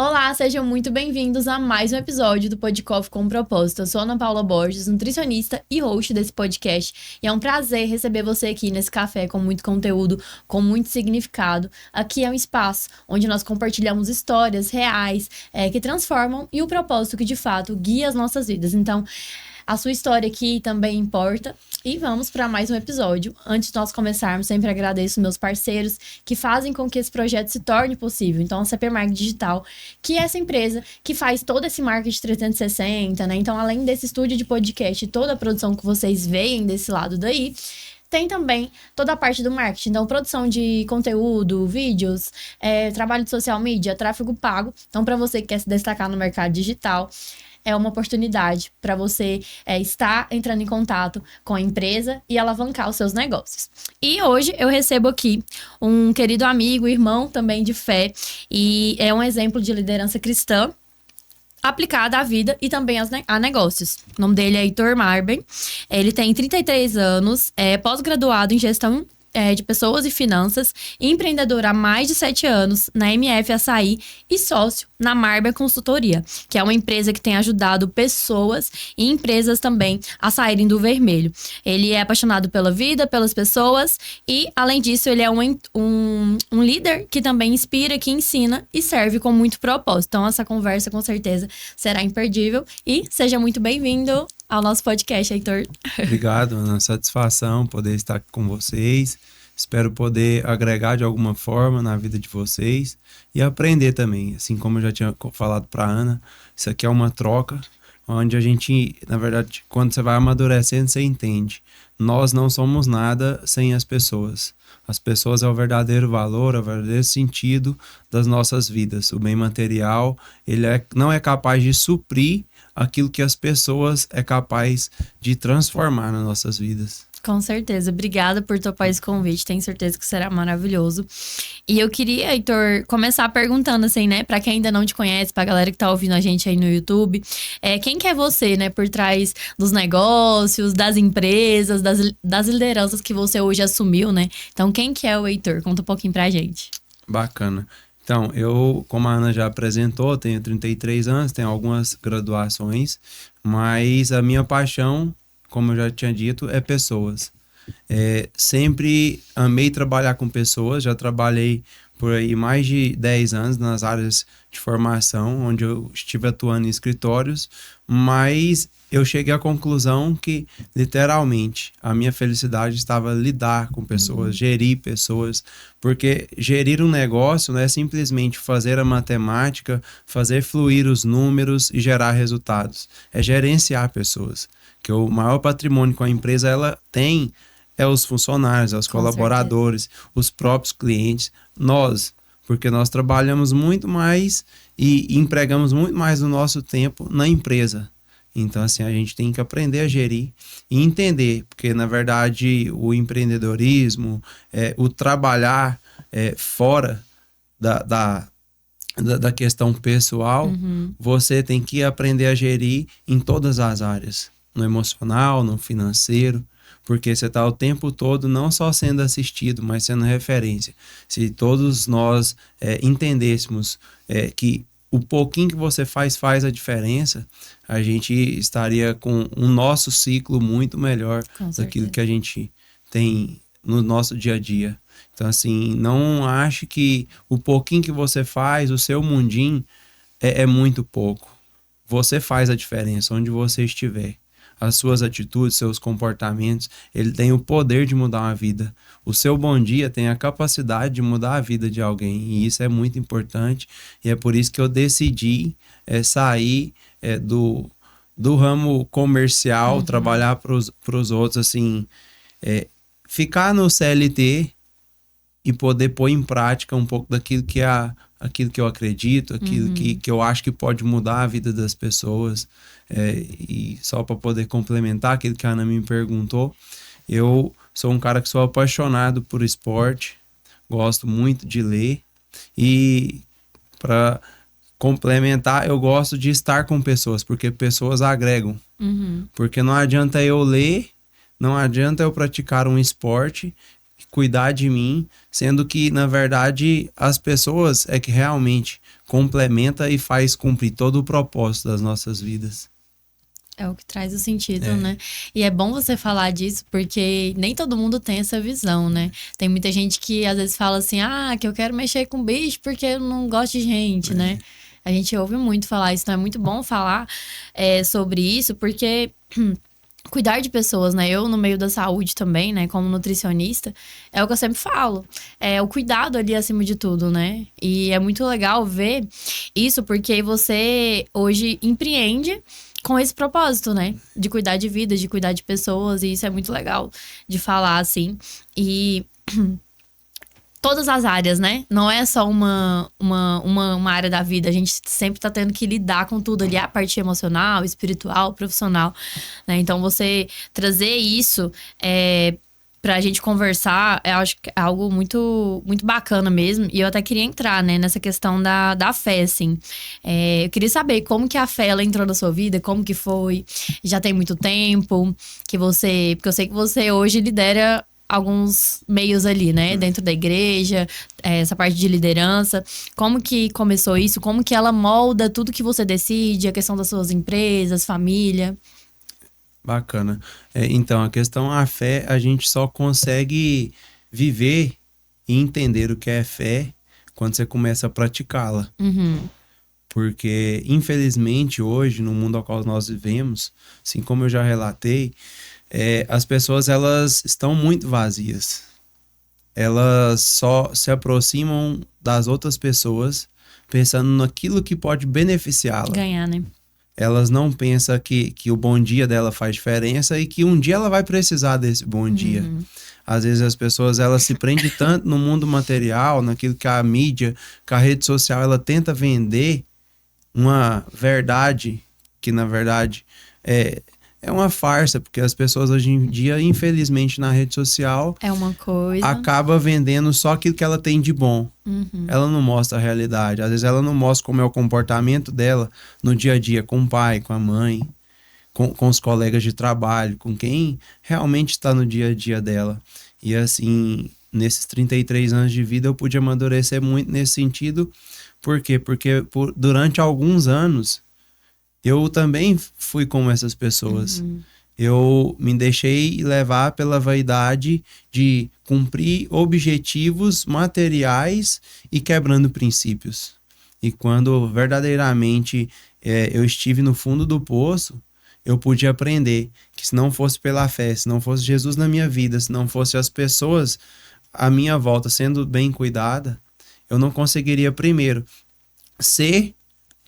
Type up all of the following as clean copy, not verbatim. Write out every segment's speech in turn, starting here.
Olá, sejam muito bem-vindos a mais um episódio do Pod Coffee com Propósito. Eu sou Ana Paula Borges, nutricionista e host desse podcast. E é um prazer receber você aqui nesse café com muito conteúdo, com muito significado. Aqui é um espaço onde nós compartilhamos histórias reais que transformam e o propósito que de fato guia as nossas vidas. Então, a sua história aqui também importa. E vamos para mais um episódio. Antes de nós começarmos, sempre agradeço meus parceiros que fazem com que esse projeto se torne possível. Então, a CP Marketing Digital, que é essa empresa que faz todo esse marketing 360, né? Então, além desse estúdio de podcast e toda a produção que vocês veem desse lado daí, tem também toda a parte do marketing. Então, produção de conteúdo, vídeos, trabalho de social media, tráfego pago. Então, para você que quer se destacar no mercado digital, é uma oportunidade para você estar entrando em contato com a empresa e alavancar os seus negócios. E hoje eu recebo aqui um querido amigo, irmão também de fé, e é um exemplo de liderança cristã aplicada à vida e também a negócios. O nome dele é Heitor Marben. Ele tem 33 anos, é pós-graduado em gestão de pessoas e finanças, empreendedor há mais de 7 anos na MF Açaí e sócio na Marben Consultoria, que é uma empresa que tem ajudado pessoas e empresas também a saírem do vermelho. Ele é apaixonado pela vida, pelas pessoas e, além disso, ele é um líder que também inspira, que ensina e serve com muito propósito. Então, essa conversa, com certeza, será imperdível. E seja muito bem-vindo ao nosso podcast, Heitor. Obrigado, Ana. Satisfação poder estar aqui com vocês. Espero poder agregar de alguma forma na vida de vocês e aprender também. Assim como eu já tinha falado para Ana, isso aqui é uma troca, onde a gente, na verdade, quando você vai amadurecendo, você entende. Nós não somos nada sem as pessoas. As pessoas é o verdadeiro valor, é o verdadeiro sentido das nossas vidas. O bem material, ele não é capaz de suprir aquilo que as pessoas é capaz de transformar nas nossas vidas. Com certeza. Obrigada por topar esse convite. Tenho certeza que será maravilhoso. E eu queria, Heitor, começar perguntando assim, né? Pra quem ainda não te conhece, pra galera que tá ouvindo a gente aí no YouTube, quem que é você, né? Por trás dos negócios, das empresas, das lideranças que você hoje assumiu, né? Então, quem que é o Heitor? Conta um pouquinho pra gente. Bacana. Então, eu, como a Ana já apresentou, tenho 33 anos, tenho algumas graduações, mas a minha paixão, como eu já tinha dito, é pessoas. Sempre amei trabalhar com pessoas, já trabalhei por aí mais de 10 anos nas áreas de formação, onde eu estive atuando em escritórios, mas eu cheguei à conclusão que, literalmente, a minha felicidade estava lidar com pessoas, gerir pessoas, porque gerir um negócio não é simplesmente fazer a matemática, fazer fluir os números e gerar resultados, é gerenciar pessoas, que o maior patrimônio que a empresa ela tem é os funcionários, é os colaboradores, os próprios clientes, nós, porque nós trabalhamos muito mais e empregamos muito mais o nosso tempo na empresa. Então, assim, a gente tem que aprender a gerir e entender, porque, na verdade, o empreendedorismo, o trabalhar fora da questão pessoal, você tem que aprender a gerir em todas as áreas, no emocional, no financeiro, porque você está o tempo todo não só sendo assistido, mas sendo referência. Se todos nós entendêssemos que o pouquinho que você faz a diferença, a gente estaria com o nosso ciclo muito melhor daquilo que a gente tem no nosso dia a dia. Então, assim, não ache que o pouquinho que você faz, o seu mundinho, é muito pouco. Você faz a diferença onde você estiver. As suas atitudes, seus comportamentos, ele tem o poder de mudar uma vida. O seu bom dia tem a capacidade de mudar a vida de alguém. E isso é muito importante. E é por isso que eu decidi sair do ramo comercial, trabalhar para os outros, assim, ficar no CLT e poder pôr em prática um pouco daquilo que aquilo que eu acredito, aquilo que eu acho que pode mudar a vida das pessoas. E só para poder complementar aquilo que a Ana me perguntou, eu sou um cara que sou apaixonado por esporte, gosto muito de ler e para complementar, eu gosto de estar com pessoas, porque pessoas agregam. Porque não adianta eu ler, não adianta eu praticar um esporte cuidar de mim, sendo que, na verdade, as pessoas é que realmente complementa e faz cumprir todo o propósito das nossas vidas. É o que traz o sentido, né? E é bom você falar disso, porque nem todo mundo tem essa visão, né? Tem muita gente que às vezes fala assim, que eu quero mexer com bicho porque eu não gosto de gente, né? A gente ouve muito falar isso, então é muito bom falar sobre isso, porque cuidar de pessoas, né? Eu, no meio da saúde também, né? Como nutricionista, é o que eu sempre falo. É o cuidado ali acima de tudo, né? E é muito legal ver isso, porque você hoje empreende com esse propósito, né? De cuidar de vidas, de cuidar de pessoas. E isso é muito legal de falar, assim. E todas as áreas, né? Não é só uma área da vida. A gente sempre tá tendo que lidar com tudo ali. A parte emocional, espiritual, profissional, né? Então, você trazer isso pra gente conversar, eu acho que é algo muito, muito bacana mesmo. E eu até queria entrar, né, nessa questão da fé, assim. Eu queria saber como que a fé, ela entrou na sua vida, como que foi. Já tem muito tempo que você... Porque eu sei que você hoje lidera alguns meios ali, né, dentro da igreja, essa parte de liderança. Como que começou isso? Como que ela molda tudo que você decide, a questão das suas empresas, família? Bacana. Então, a questão a fé, a gente só consegue viver e entender o que é fé quando você começa a praticá-la. Uhum. Porque, infelizmente, hoje, no mundo ao qual nós vivemos, assim como eu já relatei, as pessoas, elas estão muito vazias. Elas só se aproximam das outras pessoas pensando naquilo que pode beneficiá-la. Ganhar, né? Elas não pensam que o bom dia dela faz diferença e que um dia ela vai precisar desse bom dia. Às vezes as pessoas, elas se prendem tanto no mundo material, naquilo que a mídia, que a rede social, ela tenta vender uma verdade que, na verdade, é uma farsa, porque as pessoas hoje em dia, infelizmente, na rede social, É uma coisa. acaba vendendo só aquilo que ela tem de bom. Ela não mostra a realidade. Às vezes ela não mostra como é o comportamento dela no dia a dia com o pai, com a mãe, com os colegas de trabalho, com quem realmente está no dia a dia dela. E assim, nesses 33 anos de vida eu pude amadurecer muito nesse sentido. Por quê? Porque durante alguns anos eu também fui como essas pessoas. Eu me deixei levar pela vaidade de cumprir objetivos materiais e quebrando princípios. E quando verdadeiramente eu estive no fundo do poço, eu pude aprender que se não fosse pela fé, se não fosse Jesus na minha vida, se não fosse as pessoas à minha volta sendo bem cuidada, eu não conseguiria primeiro ser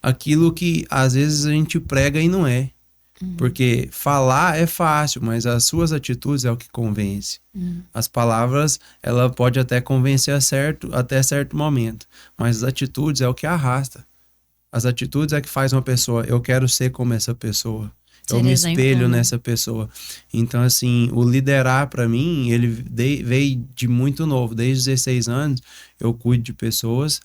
aquilo que às vezes a gente prega e não é. Porque falar é fácil, mas as suas atitudes é o que convence. As palavras, ela pode até convencer até certo momento, mas as atitudes é o que arrasta. As atitudes é que faz uma pessoa, eu quero ser como essa pessoa. Eu me espelho nessa pessoa. Então, assim, o liderar para mim, ele veio de muito novo. Desde 16 anos, eu cuido de pessoas,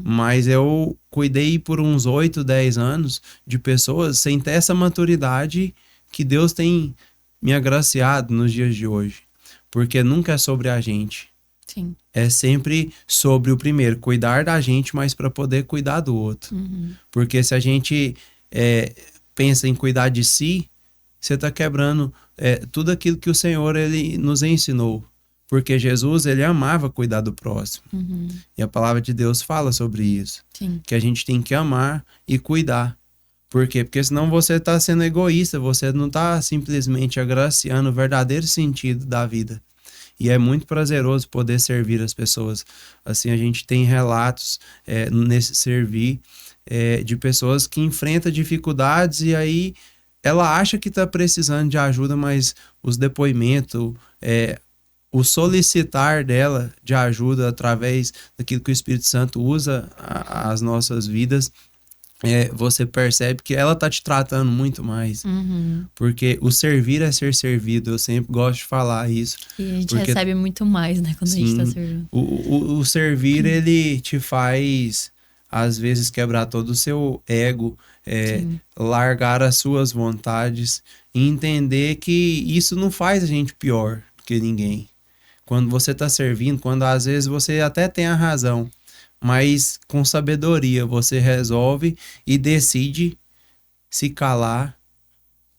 mas eu cuidei por uns 8, 10 anos de pessoas sem ter essa maturidade que Deus tem me agraciado nos dias de hoje. Porque nunca é sobre a gente. Sim. É sempre sobre o primeiro, cuidar da gente, mas para poder cuidar do outro. Porque se a gente pensa em cuidar de si, você está quebrando tudo aquilo que o Senhor ele nos ensinou. Porque Jesus, ele amava cuidar do próximo. E a palavra de Deus fala sobre isso. Sim. Que a gente tem que amar e cuidar. Por quê? Porque senão você está sendo egoísta, você não está simplesmente agraciando o verdadeiro sentido da vida. E é muito prazeroso poder servir as pessoas. Assim, a gente tem relatos nesse servir de pessoas que enfrentam dificuldades e aí ela acha que está precisando de ajuda, mas os depoimentos, o solicitar dela de ajuda através daquilo que o Espírito Santo usa as nossas vidas, você percebe que ela tá te tratando muito mais. Porque o servir é ser servido. Eu sempre gosto de falar isso. E a gente recebe muito mais, né? Quando sim, a gente tá servindo. O servir, ele te faz, às vezes, quebrar todo o seu ego, largar as suas vontades e entender que isso não faz a gente pior que ninguém. Quando você está servindo, quando às vezes você até tem a razão, mas com sabedoria você resolve e decide se calar,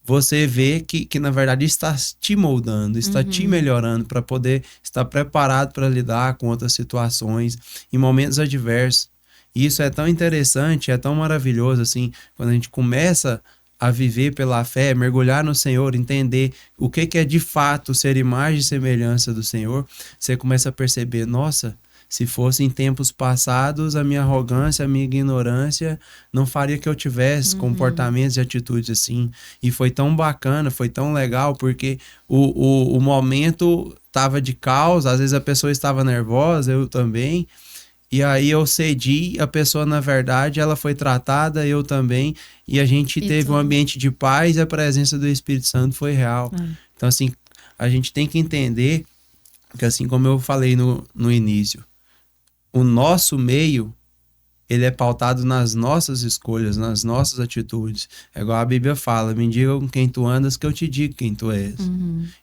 você vê que na verdade está te moldando, está te melhorando para poder estar preparado para lidar com outras situações em momentos adversos. E isso é tão interessante, é tão maravilhoso assim, quando a gente começa a viver pela fé, mergulhar no Senhor, entender o que é de fato ser imagem e semelhança do Senhor, você começa a perceber, nossa, se fosse em tempos passados, a minha arrogância, a minha ignorância não faria que eu tivesse comportamentos e atitudes assim. E foi tão bacana, foi tão legal, porque o momento estava de caos, às vezes a pessoa estava nervosa, eu também. E aí eu cedi, a pessoa, na verdade, ela foi tratada, eu também, e a gente teve um ambiente de paz e a presença do Espírito Santo foi real. Então, assim, a gente tem que entender que, assim como eu falei no início, o nosso meio, ele é pautado nas nossas escolhas, nas nossas atitudes. É igual a Bíblia fala, me diga com quem tu andas que eu te digo quem tu és.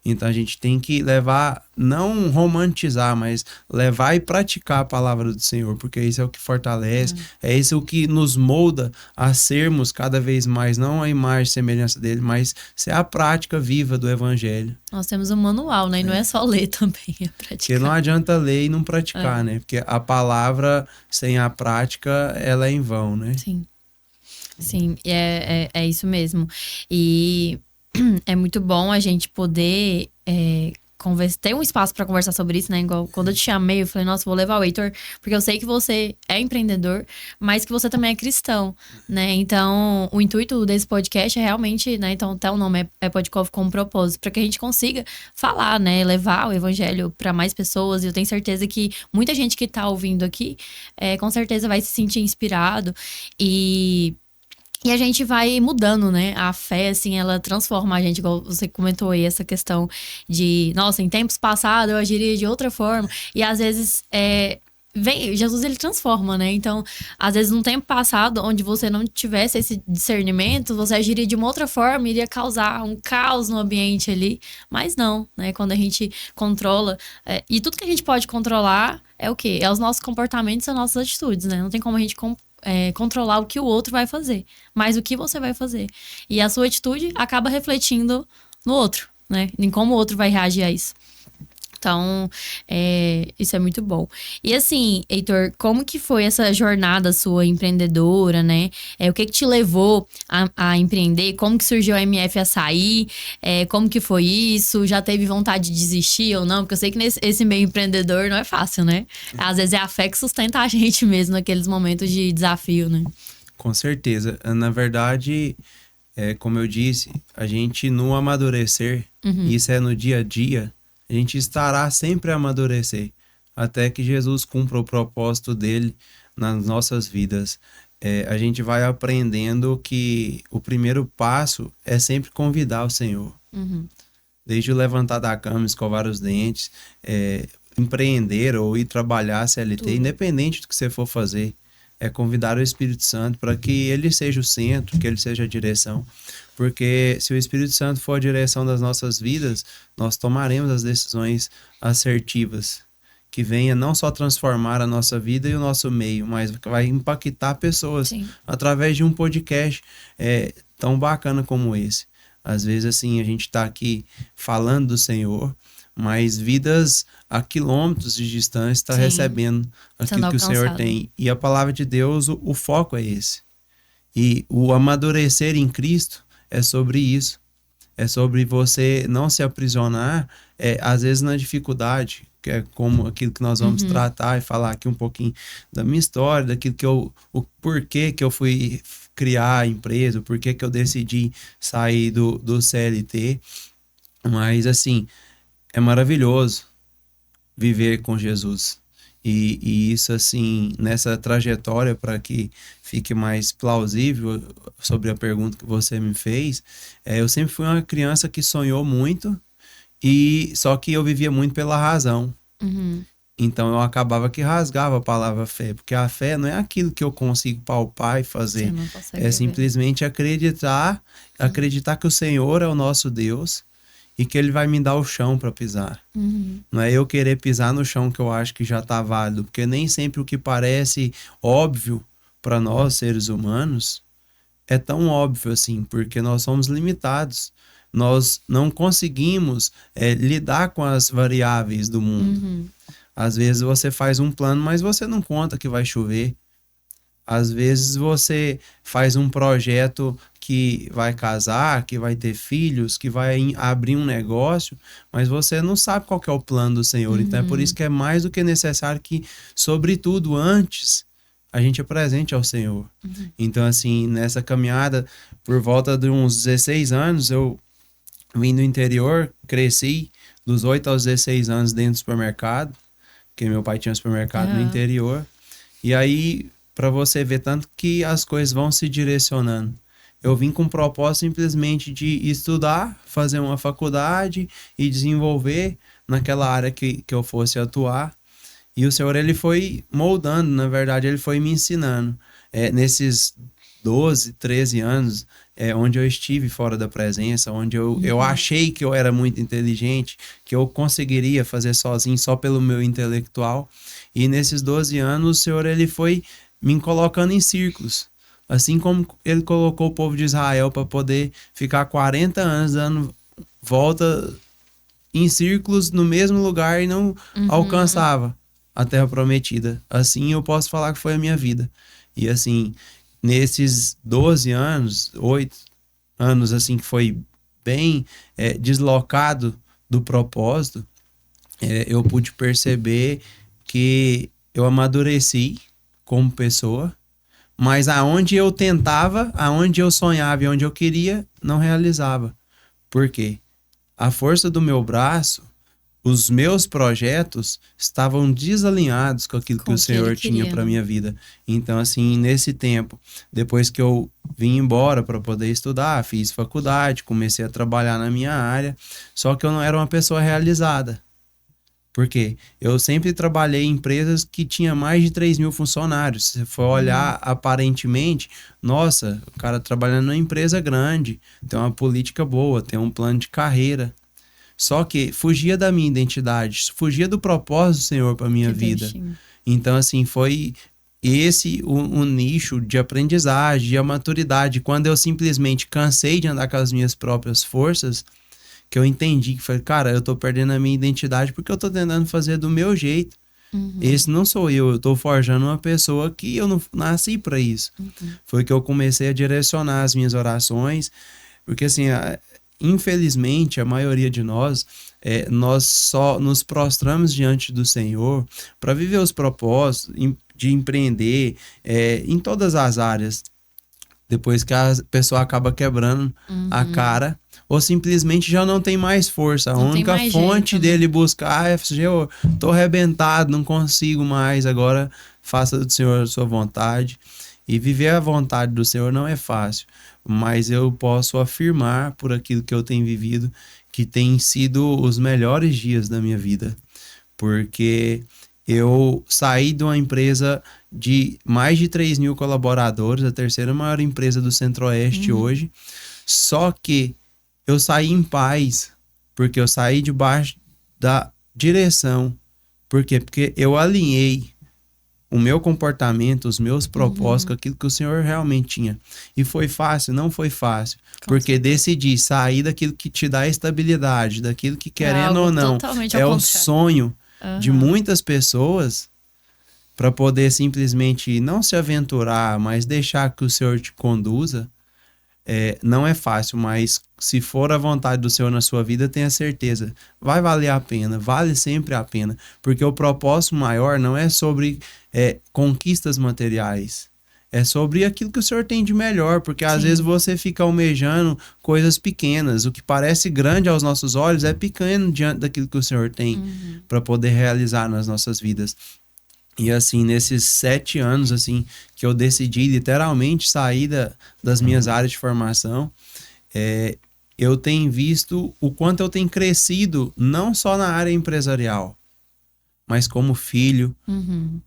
Então a gente tem que levar, não romantizar, mas levar e praticar a palavra do Senhor, porque isso é o que fortalece, é isso o que nos molda a sermos cada vez mais, não a imagem e semelhança dele, mas ser a prática viva do Evangelho. Nós temos um manual, né? E não é só ler também, é praticar. Porque não adianta ler e não praticar, né? Porque a palavra sem a prática, ela é em vão, né? Sim. Sim, é isso mesmo. E é muito bom a gente poder ter um espaço para conversar sobre isso, né? Igual quando eu te chamei, eu falei, nossa, vou levar o Heitor, porque eu sei que você é empreendedor, mas que você também é cristão, né? Então, o intuito desse podcast é realmente, né? Então, até o nome é Podcast com propósito, para que a gente consiga falar, né? Levar o evangelho para mais pessoas. E eu tenho certeza que muita gente que tá ouvindo aqui, com certeza vai se sentir inspirado e a gente vai mudando, né? A fé, assim, ela transforma a gente, igual você comentou aí, essa questão de, nossa, em tempos passados eu agiria de outra forma. E às vezes, Jesus, ele transforma, né? Então, às vezes, num tempo passado, onde você não tivesse esse discernimento, você agiria de uma outra forma, iria causar um caos no ambiente ali. Mas não, né? Quando a gente controla, e tudo que a gente pode controlar é o quê? É os nossos comportamentos e as nossas atitudes, né? Não tem como a gente controlar o que o outro vai fazer, mas o que você vai fazer. E a sua atitude acaba refletindo no outro, né? Em como o outro vai reagir a isso. Então, isso é muito bom. E assim, Heitor, como que foi essa jornada sua empreendedora, né? O que te levou a empreender? Como que surgiu a MF Açaí? Como que foi isso? Já teve vontade de desistir ou não? Porque eu sei que esse meio empreendedor não é fácil, né? Às vezes é a fé que sustenta a gente mesmo naqueles momentos de desafio, né? Com certeza. Na verdade, como eu disse, a gente no amadurecer, isso é no dia a dia, a gente estará sempre a amadurecer, até que Jesus cumpra o propósito dele nas nossas vidas. A gente vai aprendendo que o primeiro passo é sempre convidar o Senhor. Desde o levantar da cama, escovar os dentes, empreender ou ir trabalhar CLT, independente do que você for fazer, é convidar o Espírito Santo para que ele seja o centro, que ele seja a direção. Porque se o Espírito Santo for a direção das nossas vidas, nós tomaremos as decisões assertivas, que venha não só transformar a nossa vida e o nosso meio, mas vai impactar pessoas através de um podcast tão bacana como esse. Às vezes, assim, a gente está aqui falando do Senhor, mas vidas a quilômetros de distância está recebendo aquilo que o Senhor tem. E a palavra de Deus, o foco é esse. E o amadurecer em Cristo é sobre isso. É sobre você não se aprisionar, às vezes na dificuldade, que é como aquilo que nós vamos tratar e falar aqui um pouquinho da minha história, daquilo o porquê que eu fui criar a empresa, o porquê que eu decidi sair do CLT. Mas, assim, é maravilhoso viver com Jesus. E isso, assim, nessa trajetória, para que fique mais plausível sobre a pergunta que você me fez, eu sempre fui uma criança que sonhou muito, só que eu vivia muito pela razão. Então eu acabava que rasgava a palavra fé, porque a fé não é aquilo que eu consigo palpar e fazer. É simplesmente acreditar que o Senhor é o nosso Deus e que ele vai me dar o chão para pisar. Não é eu querer pisar no chão que eu acho que já está válido, porque nem sempre o que parece óbvio para nós, seres humanos, é tão óbvio assim, porque nós somos limitados. Nós não conseguimos lidar com as variáveis do mundo. Às vezes você faz um plano, mas você não conta que vai chover. Às vezes você faz um projeto que vai casar, que vai ter filhos, que vai abrir um negócio, mas você não sabe qual que é o plano do Senhor. Então é por isso que é mais do que necessário que, sobretudo antes, a gente apresente ao Senhor. Então assim, nessa caminhada, por volta de uns 16 anos, eu vim do interior, cresci dos 8 aos 16 anos dentro do supermercado, porque meu pai tinha um supermercado no interior. E aí, para você ver tanto que as coisas vão se direcionando. Eu vim com o propósito simplesmente de estudar, fazer uma faculdade e desenvolver naquela área que eu fosse atuar. E o Senhor, ele foi moldando, na verdade, ele foi me ensinando. Nesses 12, 13 anos, onde eu estive fora da presença, onde eu achei que eu era muito inteligente, que eu conseguiria fazer sozinho, só pelo meu intelectual. E nesses 12 anos, o Senhor, ele foi me colocando em círculos. Assim como ele colocou o povo de Israel para poder ficar 40 anos dando volta em círculos no mesmo lugar e não alcançava a terra prometida. Assim eu posso falar que foi a minha vida. E assim, nesses 12 anos, 8 anos assim que foi bem deslocado do propósito, eu pude perceber que eu amadureci como pessoa, mas aonde eu tentava, aonde eu sonhava e onde eu queria, não realizava. Por quê? A força do meu braço, os meus projetos estavam desalinhados com aquilo que o Senhor tinha para minha vida. Então, assim, nesse tempo, depois que eu vim embora para poder estudar, fiz faculdade, comecei a trabalhar na minha área, só que eu não era uma pessoa realizada. Porque eu sempre trabalhei em empresas que tinha mais de 3 mil funcionários. Se for olhar aparentemente, nossa, o cara trabalhando numa empresa grande, tem uma política boa, tem um plano de carreira. Só que fugia da minha identidade, fugia do propósito do Senhor para minha vida. Então, assim, foi esse o nicho de aprendizagem, de maturidade. Quando eu simplesmente cansei de andar com as minhas próprias forças, que eu entendi que foi, cara, eu tô perdendo a minha identidade porque eu tô tentando fazer do meu jeito. Esse não sou eu tô forjando uma pessoa que eu não nasci para isso. Foi que eu comecei a direcionar as minhas orações, porque assim, infelizmente, a maioria de nós só nos prostramos diante do Senhor para viver os propósitos de empreender em todas as áreas. Depois que a pessoa acaba quebrando a cara, ou simplesmente já não tem mais força. A única fonte dele buscar é, Senhor, tô arrebentado, não consigo mais, agora faça do Senhor a sua vontade. E viver a vontade do Senhor não é fácil, mas eu posso afirmar por aquilo que eu tenho vivido, que tem sido os melhores dias da minha vida. Porque eu saí de uma empresa de mais de 3 mil colaboradores, a terceira maior empresa do Centro-Oeste hoje, só que eu saí em paz, porque eu saí debaixo da direção. Por quê? Porque eu alinhei o meu comportamento, os meus propósitos, com aquilo que o Senhor realmente tinha. E foi fácil? Não foi fácil. Porque decidi sair daquilo que te dá estabilidade, daquilo que, querendo ou não, é o sonho de muitas pessoas, para poder simplesmente não se aventurar, mas deixar que o Senhor te conduza. Não é fácil, mas se for a vontade do Senhor na sua vida, tenha certeza, vai valer a pena, vale sempre a pena, porque o propósito maior não é sobre conquistas materiais, é sobre aquilo que o Senhor tem de melhor, porque às vezes você fica almejando coisas pequenas, o que parece grande aos nossos olhos é pequeno diante daquilo que o Senhor tem para poder realizar nas nossas vidas. E assim, nesses 7 anos assim, que eu decidi literalmente sair das minhas áreas de formação, eu tenho visto o quanto eu tenho crescido, não só na área empresarial, mas como filho,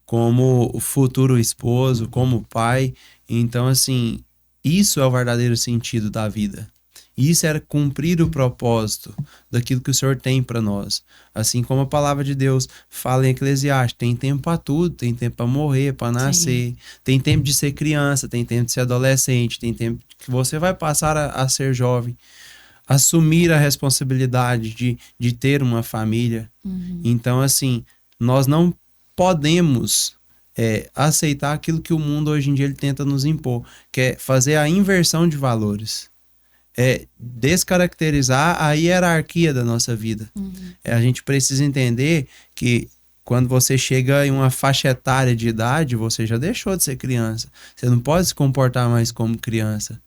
como futuro esposo, como pai. Então assim, isso é o verdadeiro sentido da vida. E isso era cumprir o propósito daquilo que o Senhor tem para nós. Assim como a palavra de Deus fala em Eclesiastes, tem tempo para tudo, tem tempo para morrer, para nascer, Sim. tem tempo de ser criança, tem tempo de ser adolescente, tem tempo que você vai passar a ser jovem. Assumir a responsabilidade de ter uma família. Então, assim, nós não podemos aceitar aquilo que o mundo hoje em dia ele tenta nos impor, que é fazer a inversão de valores. Descaracterizar a hierarquia da nossa vida. A gente precisa entender que quando você chega em uma faixa etária de idade, você já deixou de ser criança. Você não pode se comportar mais como criança.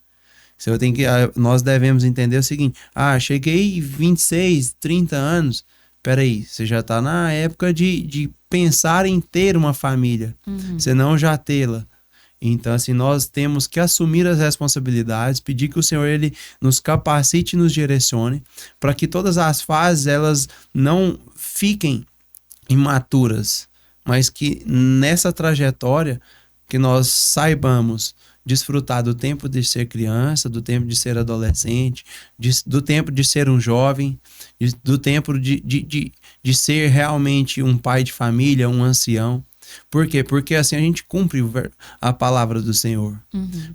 Nós devemos entender o seguinte: cheguei 26, 30 anos. Peraí, você já está na época de pensar em ter uma família, senão já tê-la. Então, assim, nós temos que assumir as responsabilidades, pedir que o Senhor ele nos capacite e nos direcione, para que todas as fases elas não fiquem imaturas, mas que nessa trajetória que nós saibamos desfrutar do tempo de ser criança, do tempo de ser adolescente, do tempo de ser um jovem, do tempo de ser realmente um pai de família, um ancião. Por quê? Porque assim a gente cumpre a palavra do Senhor.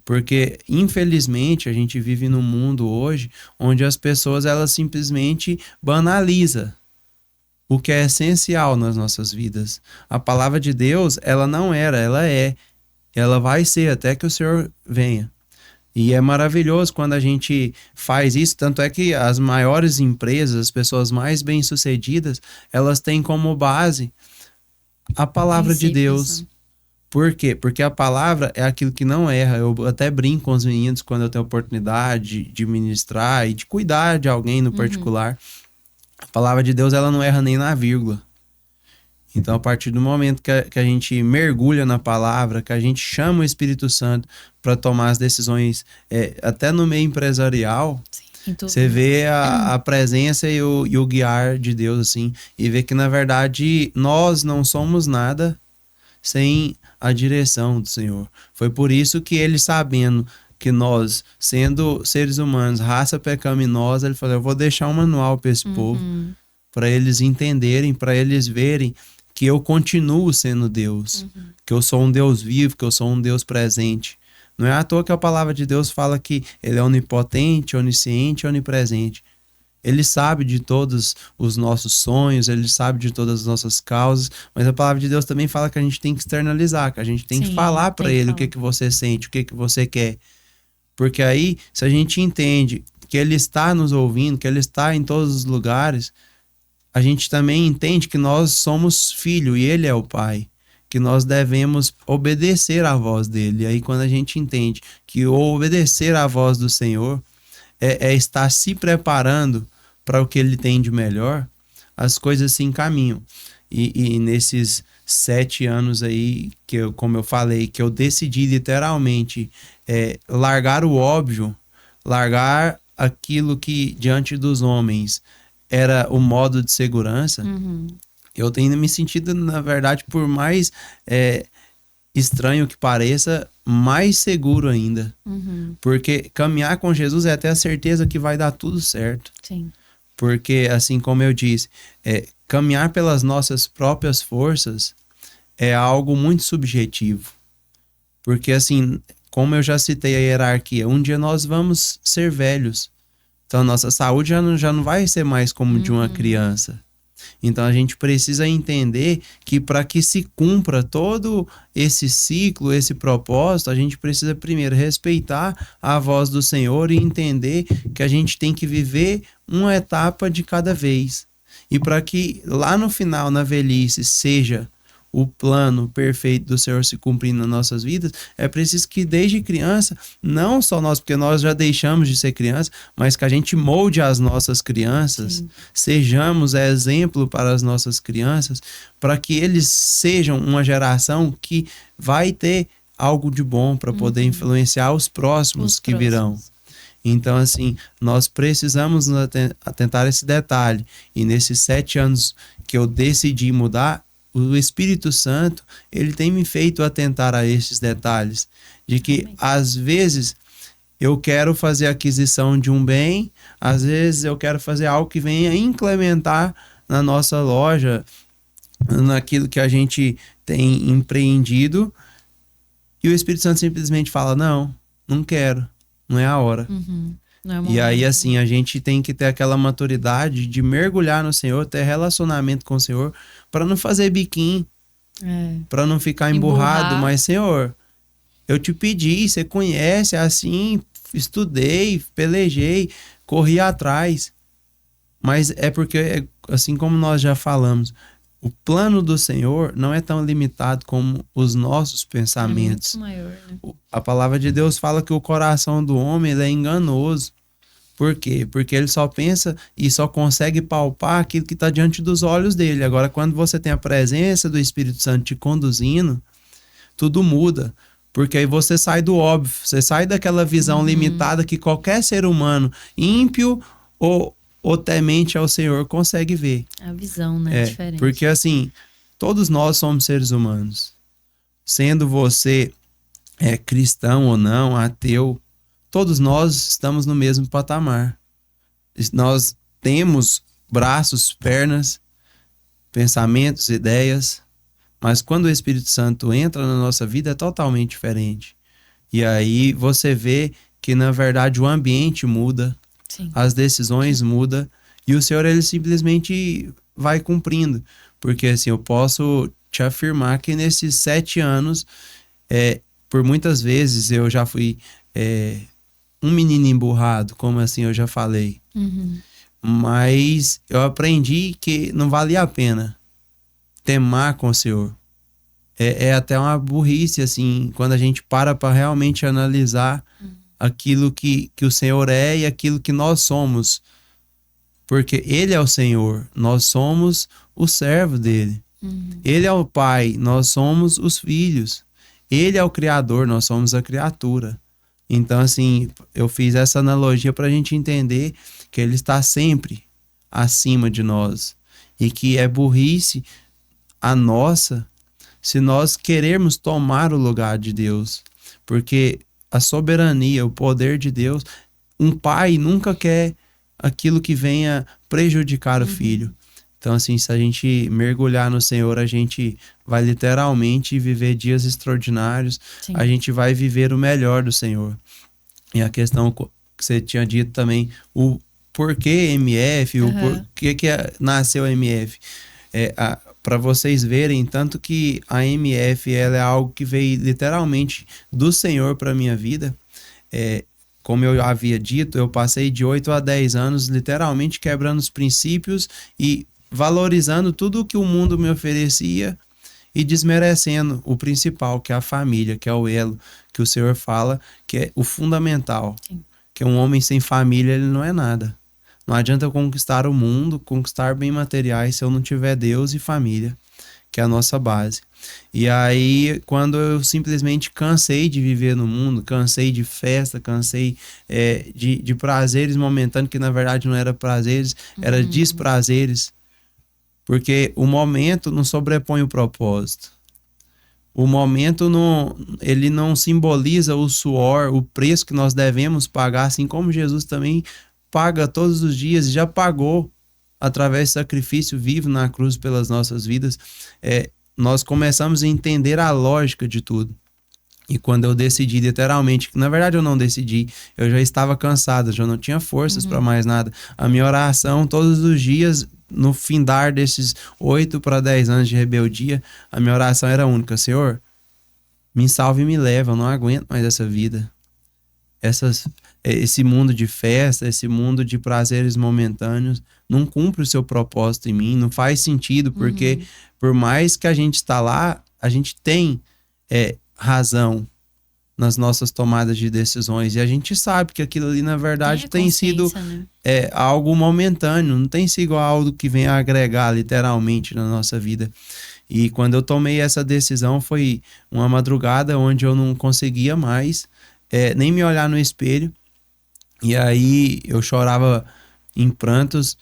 Porque, infelizmente, a gente vive num mundo hoje onde as pessoas elas simplesmente banalizam o que é essencial nas nossas vidas. A palavra de Deus, ela não era, ela é. Ela vai ser até que o Senhor venha. E é maravilhoso quando a gente faz isso, tanto é que as maiores empresas, as pessoas mais bem-sucedidas, elas têm como base a palavra de Deus. Por quê? Porque a palavra é aquilo que não erra. Eu até brinco com os meninos quando eu tenho oportunidade de ministrar e de cuidar de alguém no particular. A palavra de Deus, ela não erra nem na vírgula. Então, a partir do momento que a gente mergulha na palavra, que a gente chama o Espírito Santo para tomar as decisões, até no meio empresarial, você vê a presença e o guiar de Deus, assim, e vê que, na verdade, nós não somos nada sem a direção do Senhor. Foi por isso que ele, sabendo que nós, sendo seres humanos, raça pecaminosa, ele falou: eu vou deixar um manual para esse povo, para eles entenderem, para eles verem que eu continuo sendo Deus, que eu sou um Deus vivo, que eu sou um Deus presente. Não é à toa que a palavra de Deus fala que ele é onipotente, onisciente, onipresente. Ele sabe de todos os nossos sonhos, ele sabe de todas as nossas causas, mas a palavra de Deus também fala que a gente tem que externalizar, que a gente tem que falar para ele o que você sente, o que você quer. Porque aí, se a gente entende que ele está nos ouvindo, que ele está em todos os lugares, a gente também entende que nós somos filho e ele é o pai, que nós devemos obedecer à voz dele. E aí, quando a gente entende que obedecer à voz do Senhor é estar se preparando para o que ele tem de melhor, as coisas se encaminham. E nesses 7 anos aí, como eu falei, que eu decidi literalmente largar o óbvio, largar aquilo que diante dos homens era o modo de segurança, eu tenho me sentido, na verdade, por mais estranho que pareça, mais seguro ainda. Porque caminhar com Jesus é ter a certeza que vai dar tudo certo. Sim. Porque, assim como eu disse, caminhar pelas nossas próprias forças é algo muito subjetivo. Porque, assim, como eu já citei a hierarquia, um dia nós vamos ser velhos. Então, nossa saúde já não vai ser mais como de uma criança. Então, a gente precisa entender que para que se cumpra todo esse ciclo, esse propósito, a gente precisa primeiro respeitar a voz do Senhor e entender que a gente tem que viver uma etapa de cada vez. E para que lá no final, na velhice, seja o plano perfeito do Senhor se cumprindo nas nossas vidas, é preciso que desde criança, não só nós, porque nós já deixamos de ser criança, mas que a gente molde as nossas crianças, sejamos exemplo para as nossas crianças, para que eles sejam uma geração que vai ter algo de bom para poder influenciar os próximos que virão. Então, assim, nós precisamos atentar a esse detalhe. E nesses 7 anos que eu decidi mudar, o Espírito Santo, ele tem me feito atentar a esses detalhes, de que às vezes eu quero fazer aquisição de um bem, às vezes eu quero fazer algo que venha incrementar na nossa loja, naquilo que a gente tem empreendido, e o Espírito Santo simplesmente fala, não quero, não é a hora. Não é o E aí, momento. assim, a gente tem que ter aquela maturidade de mergulhar no Senhor, ter relacionamento com o Senhor, para não fazer biquinho, para não ficar emburrado. Mas, Senhor, eu te pedi, você conhece, assim, estudei, pelejei, corri atrás. Mas é porque, assim como nós já falamos, o plano do Senhor não é tão limitado como os nossos pensamentos. É muito maior, né? A palavra de Deus fala que o coração do homem ele é enganoso. Por quê? Porque ele só pensa e só consegue palpar aquilo que está diante dos olhos dele. Agora, quando você tem a presença do Espírito Santo te conduzindo, tudo muda. Porque aí você sai do óbvio, você sai daquela visão limitada que qualquer ser humano, ímpio ou temente ao Senhor, consegue ver. A visão, né? É diferente. Porque assim, todos nós somos seres humanos. Sendo você cristão ou não, ateu, todos nós estamos no mesmo patamar. Nós temos braços, pernas, pensamentos, ideias, mas quando o Espírito Santo entra na nossa vida é totalmente diferente. E aí você vê que na verdade o ambiente muda, Sim. As decisões mudam e o Senhor ele simplesmente vai cumprindo. Porque assim, eu posso te afirmar que nesses 7 anos, por muitas vezes eu já fui um menino emburrado, como assim eu já falei. Mas eu aprendi que não valia a pena temar com o Senhor. É até uma burrice, assim, quando a gente para realmente analisar aquilo que o Senhor é e aquilo que nós somos. Porque Ele é o Senhor, nós somos o servo dele. Ele é o Pai, nós somos os filhos. Ele é o Criador, nós somos a criatura. Então, assim, eu fiz essa analogia para a gente entender que Ele está sempre acima de nós. E que é burrice a nossa se nós querermos tomar o lugar de Deus. Porque a soberania, o poder de Deus, um pai nunca quer aquilo que venha prejudicar o filho. Então, assim, se a gente mergulhar no Senhor, a gente vai literalmente viver dias extraordinários. Sim. A gente vai viver o melhor do Senhor. E a questão que você tinha dito também, o porquê MF, o porquê que nasceu a MF. Para vocês verem, tanto que a MF ela é algo que veio literalmente do Senhor para minha vida. Como eu havia dito, eu passei de 8 a 10 anos literalmente quebrando os princípios e valorizando tudo o que o mundo me oferecia e desmerecendo o principal, que é a família, que é o elo, que o Senhor fala, que é o fundamental. Sim. Que um homem sem família, ele não é nada. Não adianta eu conquistar o mundo, conquistar bens materiais se eu não tiver Deus e família, que é a nossa base. E aí, quando eu simplesmente cansei de viver no mundo, cansei de festa, cansei de prazeres momentâneos, que na verdade não era prazeres, era desprazeres. Porque o momento não sobrepõe o propósito. O momento ele não simboliza o suor, o preço que nós devemos pagar, assim como Jesus também paga todos os dias e já pagou através do sacrifício vivo na cruz pelas nossas vidas. Nós começamos a entender a lógica de tudo. E quando eu decidi literalmente, na verdade eu não decidi, eu já estava cansado, já não tinha forças para mais nada. A minha oração todos os dias, no findar desses 8 para 10 anos de rebeldia, a minha oração era única: Senhor, me salve e me leva, eu não aguento mais essa vida. Esse mundo de festa, esse mundo de prazeres momentâneos não cumpre o seu propósito em mim, não faz sentido, porque por mais que a gente está lá, a gente tem razão nas nossas tomadas de decisões, e a gente sabe que aquilo ali na verdade tem sido algo momentâneo, não tem sido algo que venha agregar literalmente na nossa vida. E quando eu tomei essa decisão foi uma madrugada onde eu não conseguia mais nem me olhar no espelho, e aí eu chorava em prantos,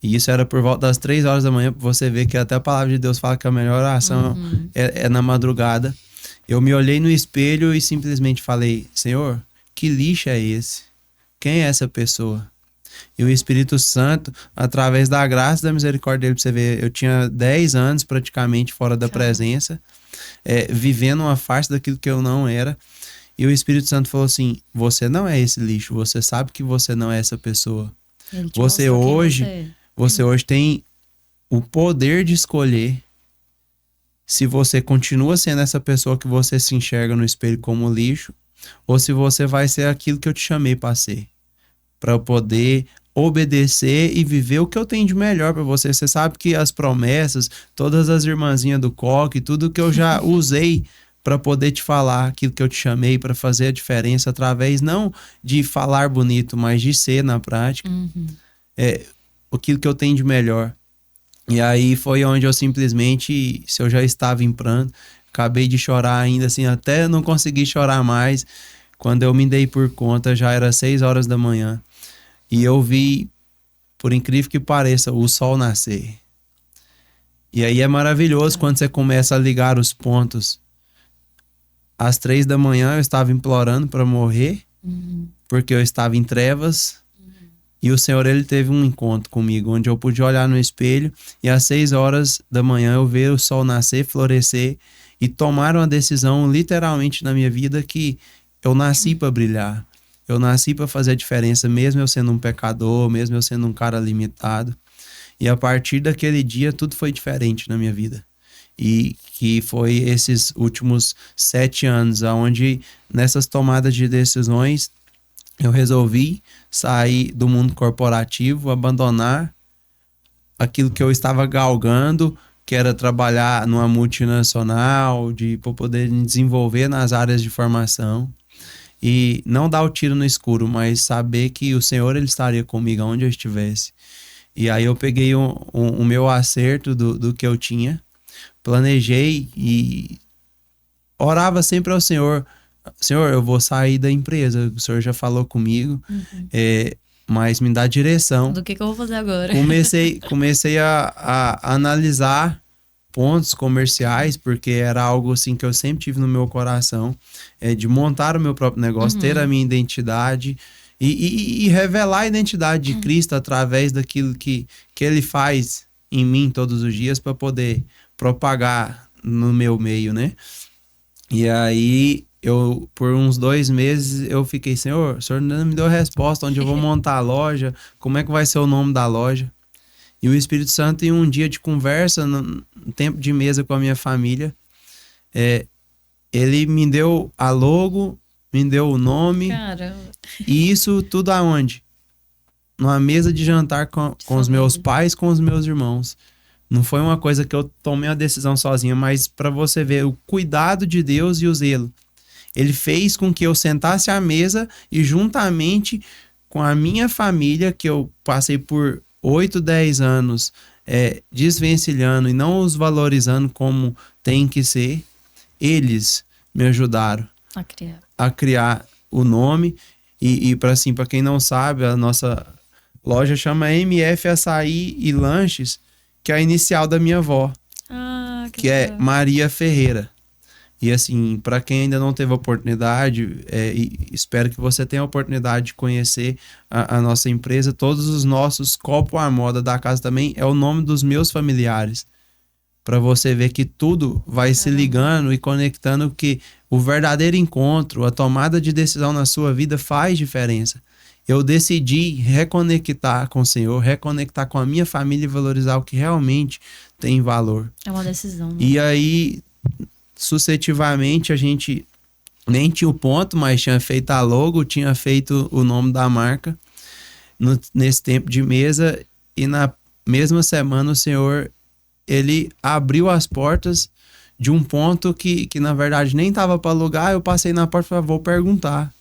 e isso era por volta das 3 horas da manhã, para você ver que até a palavra de Deus fala que a melhor oração é na madrugada. Eu me olhei no espelho e simplesmente falei: Senhor, que lixo é esse? Quem é essa pessoa? E o Espírito Santo, através da graça e da misericórdia dele, pra você ver, eu tinha 10 anos praticamente fora da presença, vivendo uma face daquilo que eu não era. E o Espírito Santo falou assim: você não é esse lixo, você sabe que você não é essa pessoa. Você hoje tem o poder de escolher se você continua sendo essa pessoa que você se enxerga no espelho como lixo, ou se você vai ser aquilo que eu te chamei para ser, para eu poder obedecer e viver o que eu tenho de melhor para você. Você sabe que as promessas, todas as irmãzinhas do coque, tudo que eu já usei para poder te falar aquilo que eu te chamei, para fazer a diferença através não de falar bonito, mas de ser na prática, aquilo que eu tenho de melhor. E aí foi onde eu simplesmente, se eu já estava em pranto, acabei de chorar ainda assim, até não consegui chorar mais. Quando eu me dei por conta, já era 6 horas da manhã. E eu vi, por incrível que pareça, o sol nascer. E aí é maravilhoso quando você começa a ligar os pontos. Às 3 da manhã eu estava implorando para morrer, porque eu estava em trevas. E o Senhor, ele teve um encontro comigo, onde eu pude olhar no espelho e às 6 horas da manhã eu ver o sol nascer, florescer e tomar uma decisão literalmente na minha vida que eu nasci para brilhar. Eu nasci para fazer a diferença, mesmo eu sendo um pecador, mesmo eu sendo um cara limitado. E a partir daquele dia tudo foi diferente na minha vida. E que foi esses últimos 7 anos, onde nessas tomadas de decisões eu resolvi sair do mundo corporativo, abandonar aquilo que eu estava galgando, que era trabalhar numa multinacional, para poder me desenvolver nas áreas de formação e não dar o tiro no escuro, mas saber que o Senhor, ele estaria comigo onde eu estivesse. E aí eu peguei o meu acerto do que eu tinha, planejei e orava sempre ao Senhor: Senhor, eu vou sair da empresa, o Senhor já falou comigo, mas me dá direção. Do que eu vou fazer agora? Comecei a analisar pontos comerciais, porque era algo assim que eu sempre tive no meu coração, de montar o meu próprio negócio, ter a minha identidade e revelar a identidade de Cristo através daquilo que Ele faz em mim todos os dias para poder propagar no meu meio, né? E aí por uns 2 meses, eu fiquei: Senhor, o Senhor não me deu resposta, onde eu vou montar a loja, como é que vai ser o nome da loja? E o Espírito Santo, em um dia de conversa, no tempo de mesa com a minha família, ele me deu a logo, me deu o nome. Caramba. E isso tudo aonde? Numa mesa de jantar com os meus pais, com os meus irmãos. Não foi uma coisa que eu tomei a decisão sozinho, mas para você ver o cuidado de Deus e o zelo. Ele fez com que eu sentasse à mesa e juntamente com a minha família, que eu passei por 8, 10 anos desvencilhando e não os valorizando como tem que ser, eles me ajudaram a criar o nome. E para quem não sabe, a nossa loja chama MF Açaí e Lanches, que é a inicial da minha avó, que é Maria Ferreira. E assim, para quem ainda não teve a oportunidade, espero que você tenha a oportunidade de conhecer a nossa empresa. Todos os nossos copos à moda da casa também é o nome dos meus familiares. Para você ver que tudo vai se ligando e conectando, que o verdadeiro encontro, a tomada de decisão na sua vida faz diferença. Eu decidi reconectar com o Senhor, reconectar com a minha família e valorizar o que realmente tem valor. É uma decisão, né? E aí, sucessivamente, a gente nem tinha o ponto, mas tinha feito a logo, tinha feito o nome da marca nesse tempo de mesa. E na mesma semana o Senhor, ele abriu as portas de um ponto que na verdade nem estava para alugar. Eu passei na porta e falei: vou perguntar.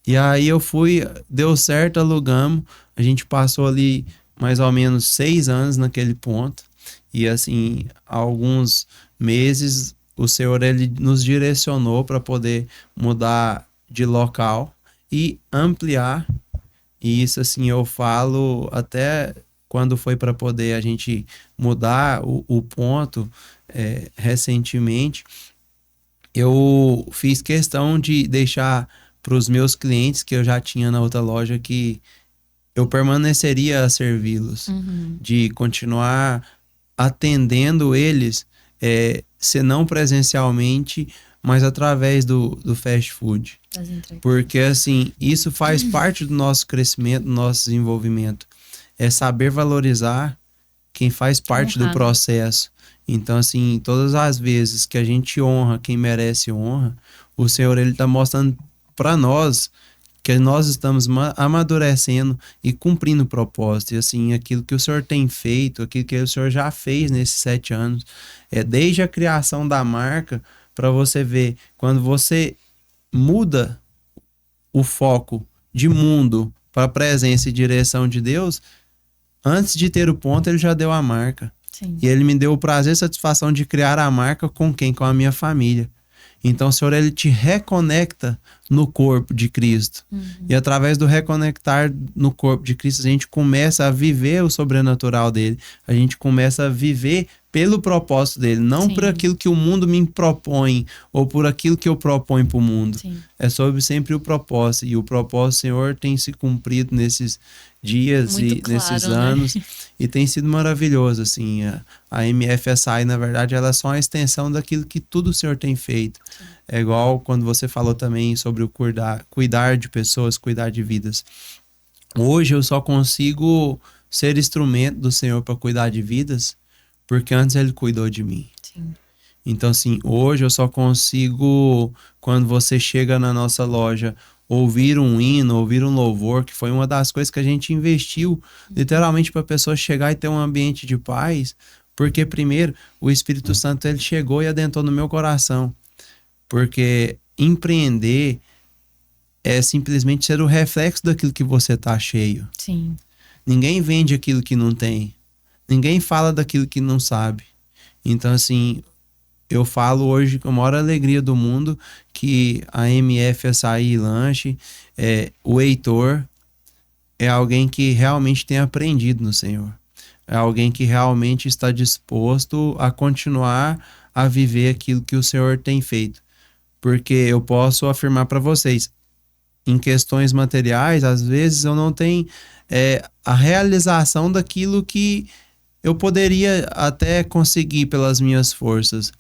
E aí eu fui, deu certo, alugamos. A gente passou ali mais ou menos 6 anos naquele ponto. E assim, há alguns meses o Senhor, ele nos direcionou para poder mudar de local e ampliar. E isso assim, eu falo até quando foi para poder a gente mudar o ponto recentemente, eu fiz questão de deixar para os meus clientes que eu já tinha na outra loja que eu permaneceria a servi-los, de continuar atendendo eles, se não presencialmente, mas através do fast food. Porque, assim, isso faz parte do nosso crescimento, do nosso desenvolvimento. É saber valorizar quem faz parte do processo. Então, assim, todas as vezes que a gente honra quem merece honra, o Senhor, Ele está mostrando para nós que nós estamos amadurecendo e cumprindo o propósito. E assim, aquilo que o Senhor tem feito, aquilo que o Senhor já fez nesses 7 anos, desde a criação da marca, para você ver, quando você muda o foco de mundo para a presença e direção de Deus, antes de ter o ponto, Ele já deu a marca. Sim. E Ele me deu o prazer e satisfação de criar a marca com quem? Com a minha família. Então, o Senhor, Ele te reconecta no corpo de Cristo. E através do reconectar no corpo de Cristo, a gente começa a viver o sobrenatural dele. A gente começa a viver pelo propósito dele, não Sim. por aquilo que o mundo me propõe ou por aquilo que eu proponho para o mundo. Sim. É sobre sempre o propósito. E o propósito do Senhor tem se cumprido nesses dias Muito e claro, nesses anos, né? E tem sido maravilhoso, assim, a MFSI, na verdade, ela é só uma extensão daquilo que tudo o Senhor tem feito. Sim. É igual quando você falou também sobre o cuidar de pessoas, cuidar de vidas. Hoje eu só consigo ser instrumento do Senhor para cuidar de vidas, porque antes Ele cuidou de mim. Sim. Então, assim, hoje eu só consigo, quando você chega na nossa loja, ouvir um hino, ouvir um louvor, que foi uma das coisas que a gente investiu, literalmente, para a pessoa chegar e ter um ambiente de paz, porque primeiro o Espírito Santo ele chegou e adentrou no meu coração, porque empreender é simplesmente ser o reflexo daquilo que você está cheio. Sim. Ninguém vende aquilo que não tem, ninguém fala daquilo que não sabe. Então, assim, eu falo hoje com a maior alegria do mundo que a MF Açaí Lanche, o Heitor, é alguém que realmente tem aprendido no Senhor. É alguém que realmente está disposto a continuar a viver aquilo que o Senhor tem feito. Porque eu posso afirmar para vocês, em questões materiais, às vezes eu não tenho a realização daquilo que eu poderia até conseguir pelas minhas forças.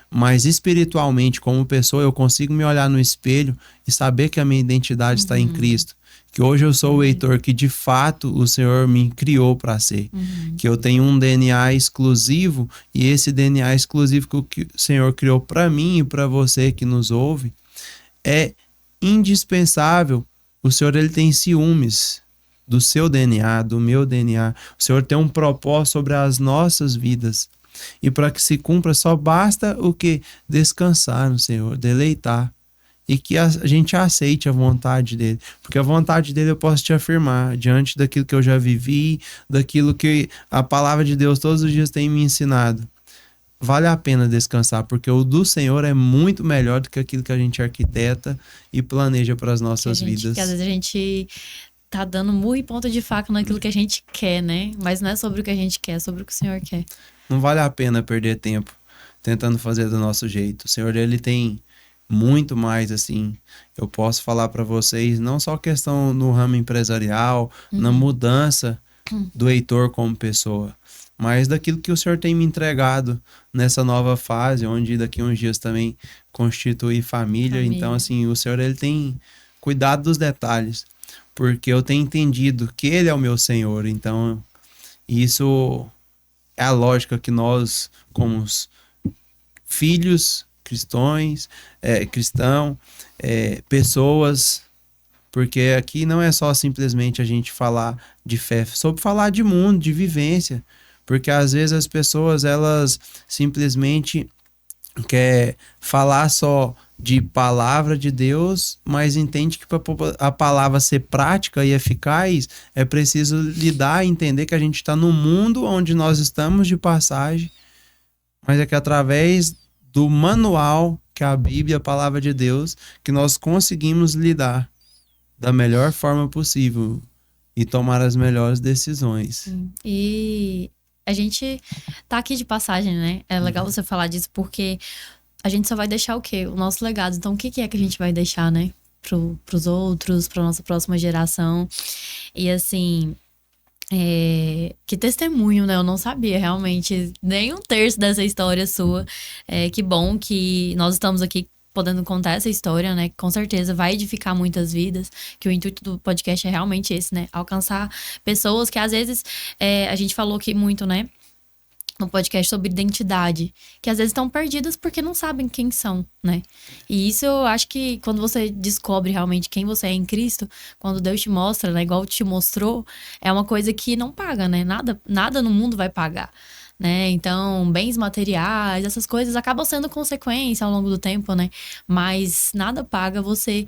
Mas espiritualmente, como pessoa, eu consigo me olhar no espelho e saber que a minha identidade está em Cristo. Que hoje eu sou o Heitor que de fato o Senhor me criou para ser. Que eu tenho um DNA exclusivo e esse DNA exclusivo que o Senhor criou para mim e para você que nos ouve é indispensável. O Senhor ele tem ciúmes do seu DNA, do meu DNA. O Senhor tem um propósito sobre as nossas vidas. E para que se cumpra, só basta o que? Descansar no Senhor, deleitar. E que a gente aceite a vontade dele. Porque a vontade dele eu posso te afirmar, diante daquilo que eu já vivi, daquilo que a palavra de Deus todos os dias tem me ensinado. Vale a pena descansar, porque o do Senhor é muito melhor do que aquilo que a gente arquiteta e planeja para as nossas vidas. Porque às vezes a gente tá dando murro e ponta de faca naquilo que a gente quer, né? Mas não é sobre o que a gente quer, é sobre o que o Senhor quer. Não vale a pena perder tempo tentando fazer do nosso jeito. O Senhor, ele tem muito mais, assim. Eu posso falar para vocês, não só questão no ramo empresarial, na mudança do Heitor como pessoa, mas daquilo que o Senhor tem me entregado nessa nova fase, onde daqui a uns dias também constitui família. Então, assim, o Senhor, ele tem cuidado dos detalhes, porque eu tenho entendido que Ele é o meu Senhor. Então, isso é a lógica que nós, como filhos cristãos, pessoas, porque aqui não é só simplesmente a gente falar de fé, sobre falar de mundo, de vivência, porque às vezes as pessoas, elas simplesmente querem falar só de palavra de Deus, mas entende que para a palavra ser prática e eficaz, é preciso lidar e entender que a gente está num mundo onde nós estamos de passagem, mas é que através do manual, que é a Bíblia, a palavra de Deus, que nós conseguimos lidar da melhor forma possível e tomar as melhores decisões. Sim. E a gente tá aqui de passagem, né? É legal você falar disso, porque a gente só vai deixar o quê? O nosso legado. Então, o que é que a gente vai deixar, né? pros outros, pra nossa próxima geração. E assim, que testemunho, né? Eu não sabia realmente nem um terço dessa história sua. Que bom que nós estamos aqui podendo contar essa história, né? Que com certeza vai edificar muitas vidas. Que o intuito do podcast é realmente esse, né? Alcançar pessoas que às vezes a gente falou aqui muito, né? No podcast sobre identidade, que às vezes estão perdidas porque não sabem quem são, né? E isso eu acho que quando você descobre realmente quem você é em Cristo, quando Deus te mostra, né, igual te mostrou, é uma coisa que não paga, né? Nada no mundo vai pagar, né? Então, bens materiais, essas coisas acabam sendo consequência ao longo do tempo, né? Mas nada paga você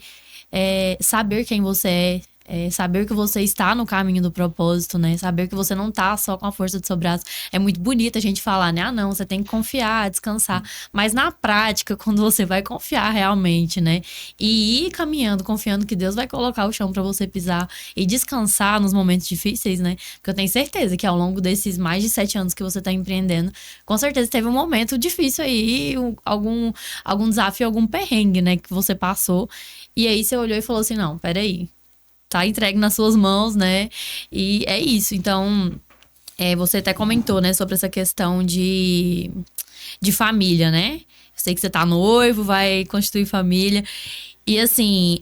saber quem você é. Saber que você está no caminho do propósito, né? Saber que você não tá só com a força do seu braço. É muito bonito a gente falar, né? Ah, não, você tem que confiar, descansar. Mas na prática, quando você vai confiar realmente, né? E ir caminhando, confiando que Deus vai colocar o chão para você pisar e descansar nos momentos difíceis, né? Porque eu tenho certeza que ao longo desses mais de 7 anos que você tá empreendendo, com certeza teve um momento difícil aí, algum desafio, algum perrengue, né? Que você passou. E aí você olhou e falou assim, não, peraí. Tá entregue nas suas mãos, né? E é isso. Então, você até comentou, né, sobre essa questão de família, né? Eu sei que você tá noivo, vai constituir família. E assim,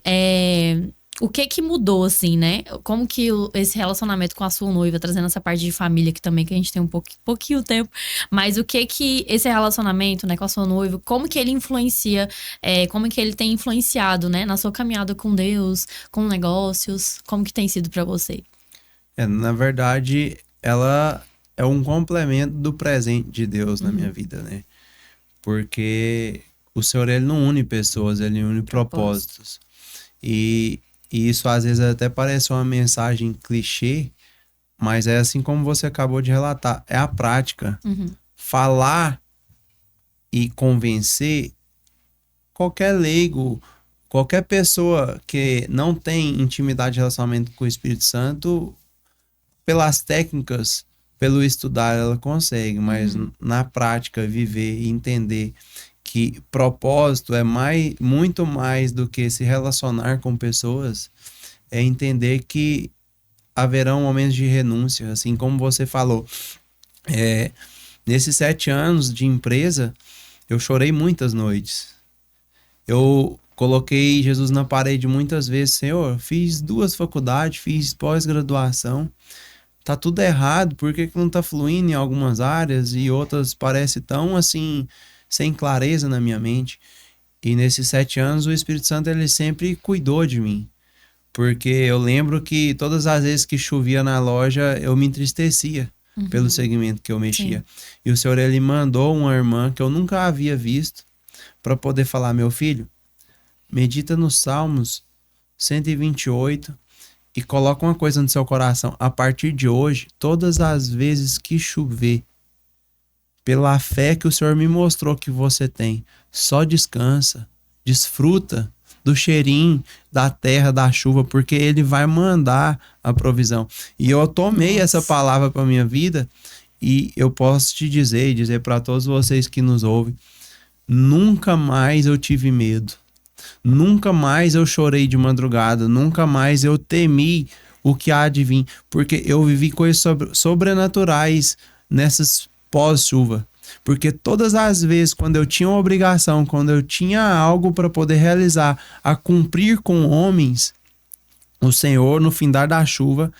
o que mudou, assim, né? Como que esse relacionamento com a sua noiva, trazendo essa parte de família aqui também, que a gente tem um pouquinho tempo, mas o que esse relacionamento, né, com a sua noiva, como que ele influencia, como que ele tem influenciado, né, na sua caminhada com Deus, com negócios, como que tem sido pra você? Na verdade, ela é um complemento do presente de Deus na minha vida, né? Porque o Senhor, ele não une pessoas, ele une propósitos. E isso às vezes até parece uma mensagem clichê, mas é assim como você acabou de relatar, é a prática. Falar e convencer qualquer leigo, qualquer pessoa que não tem intimidade de relacionamento com o Espírito Santo, pelas técnicas, pelo estudar, ela consegue, mas na prática, viver e entender que propósito é muito mais do que se relacionar com pessoas, é entender que haverão momentos de renúncia, assim como você falou. Nesses 7 anos de empresa, eu chorei muitas noites. Eu coloquei Jesus na parede muitas vezes. Senhor, fiz 2 faculdades, fiz pós-graduação, tá tudo errado, por que não tá fluindo em algumas áreas e outras parece tão assim, sem clareza na minha mente? E nesses 7 anos o Espírito Santo, ele sempre cuidou de mim. Porque eu lembro que todas as vezes que chovia na loja, eu me entristecia pelo segmento que eu mexia. Sim. E o Senhor, ele mandou uma irmã que eu nunca havia visto para poder falar, meu filho, medita nos Salmos 128 e coloca uma coisa no seu coração. A partir de hoje, todas as vezes que chover, pela fé que o Senhor me mostrou que você tem, só descansa, desfruta do cheirinho da terra, da chuva, porque ele vai mandar a provisão. E eu tomei essa palavra para minha vida e eu posso te dizer e dizer para todos vocês que nos ouvem, nunca mais eu tive medo. Nunca mais eu chorei de madrugada, nunca mais eu temi o que há de vir, porque eu vivi coisas sobrenaturais nessas pós-chuva. Porque todas as vezes, quando eu tinha uma obrigação, quando eu tinha algo para poder realizar, a cumprir com homens, o Senhor, no findar da chuva,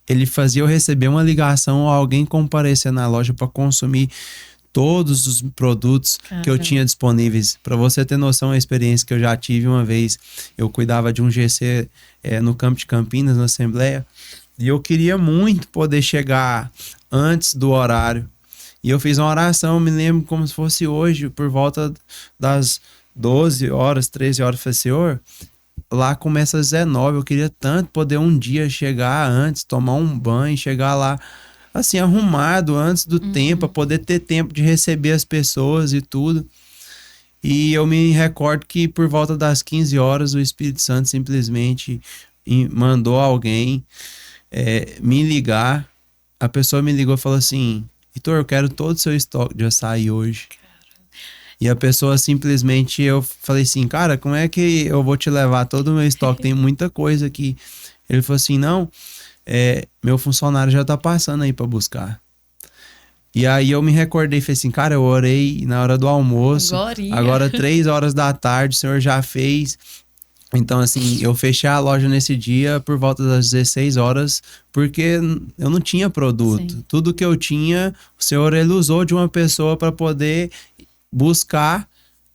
ele fazia eu receber uma ligação ou alguém comparecer na loja para consumir todos os produtos que eu tinha disponíveis. Para você ter noção, a experiência que eu já tive uma vez, eu cuidava de um GC no campo de Campinas, na Assembleia, e eu queria muito poder chegar antes do horário. E eu fiz uma oração, me lembro como se fosse hoje, por volta das 12 horas, 13 horas. Eu falei, Senhor, lá começa às 19, eu queria tanto poder um dia chegar antes, tomar um banho, chegar lá assim, arrumado antes do tempo, para poder ter tempo de receber as pessoas e tudo. E eu me recordo que por volta das 15 horas o Espírito Santo simplesmente mandou alguém me ligar. A pessoa me ligou e falou assim, Heitor, eu quero todo o seu estoque de açaí hoje. E a pessoa simplesmente, eu falei assim, cara, como é que eu vou te levar todo o meu estoque? Tem muita coisa aqui. Ele falou assim, não, meu funcionário já tá passando aí pra buscar. E aí eu me recordei e falei assim, cara, eu orei na hora do almoço, agora 3 horas da tarde, o senhor já fez. Então, assim, eu fechei a loja nesse dia por volta das 16 horas, porque eu não tinha produto. Sim. Tudo que eu tinha, o senhor, ele usou de uma pessoa para poder buscar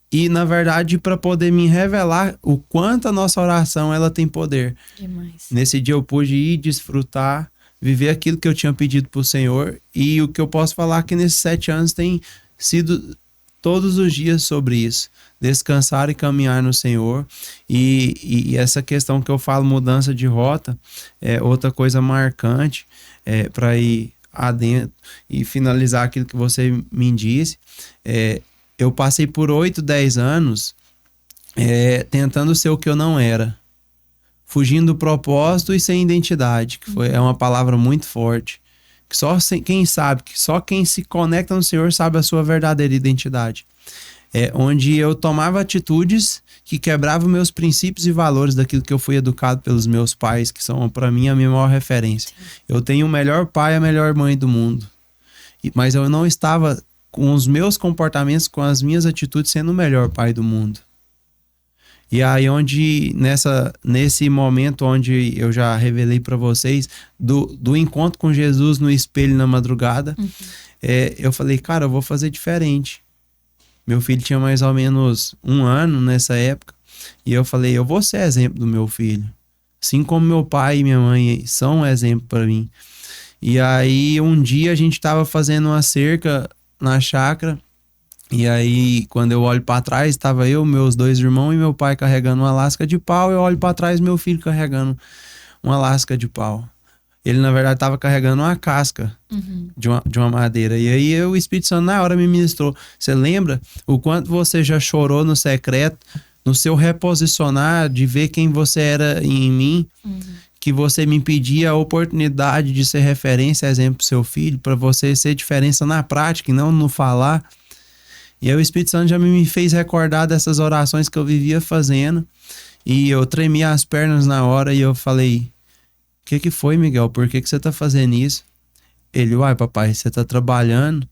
e, na verdade, para poder me revelar o quanto a nossa oração, ela tem poder. Demais. Nesse dia eu pude ir desfrutar, viver aquilo que eu tinha pedido pro Senhor, e o que eu posso falar é que nesses 7 anos tem sido todos os dias sobre isso, descansar e caminhar no Senhor. E essa questão que eu falo, mudança de rota, é outra coisa marcante, para ir adentro e finalizar aquilo que você me disse. Eu passei por 8, 10 anos tentando ser o que eu não era, fugindo do propósito e sem identidade, que é uma palavra muito forte, que quem sabe, que só quem se conecta no Senhor sabe a sua verdadeira identidade. Onde eu tomava atitudes que quebravam meus princípios e valores daquilo que eu fui educado pelos meus pais, que são para mim a minha maior referência. Eu tenho o melhor pai e a melhor mãe do mundo, mas eu não estava com os meus comportamentos, com as minhas atitudes, sendo o melhor pai do mundo. E aí nesse momento onde eu já revelei para vocês do encontro com Jesus no espelho na madrugada, eu falei, cara, eu vou fazer diferente. Meu filho tinha mais ou menos 1 ano nessa época, e eu falei, eu vou ser exemplo do meu filho, assim como meu pai e minha mãe são um exemplo para mim. E aí um dia a gente estava fazendo uma cerca na chácara, e aí quando eu olho para trás, estava eu, meus 2 irmãos e meu pai carregando uma lasca de pau. Eu olho para trás, meu filho carregando uma lasca de pau. Ele na verdade estava carregando uma casca de uma madeira. E aí o Espírito Santo na hora me ministrou, você lembra o quanto você já chorou no secreto, no seu reposicionar, de ver quem você era em mim, que você me pedia a oportunidade de ser referência, exemplo pro seu filho, para você ser diferença na prática e não no falar. E aí o Espírito Santo já me fez recordar dessas orações que eu vivia fazendo, e eu tremia as pernas na hora, e eu falei, o que foi, Miguel? Por que você tá fazendo isso? Ele, uai, papai, você tá trabalhando.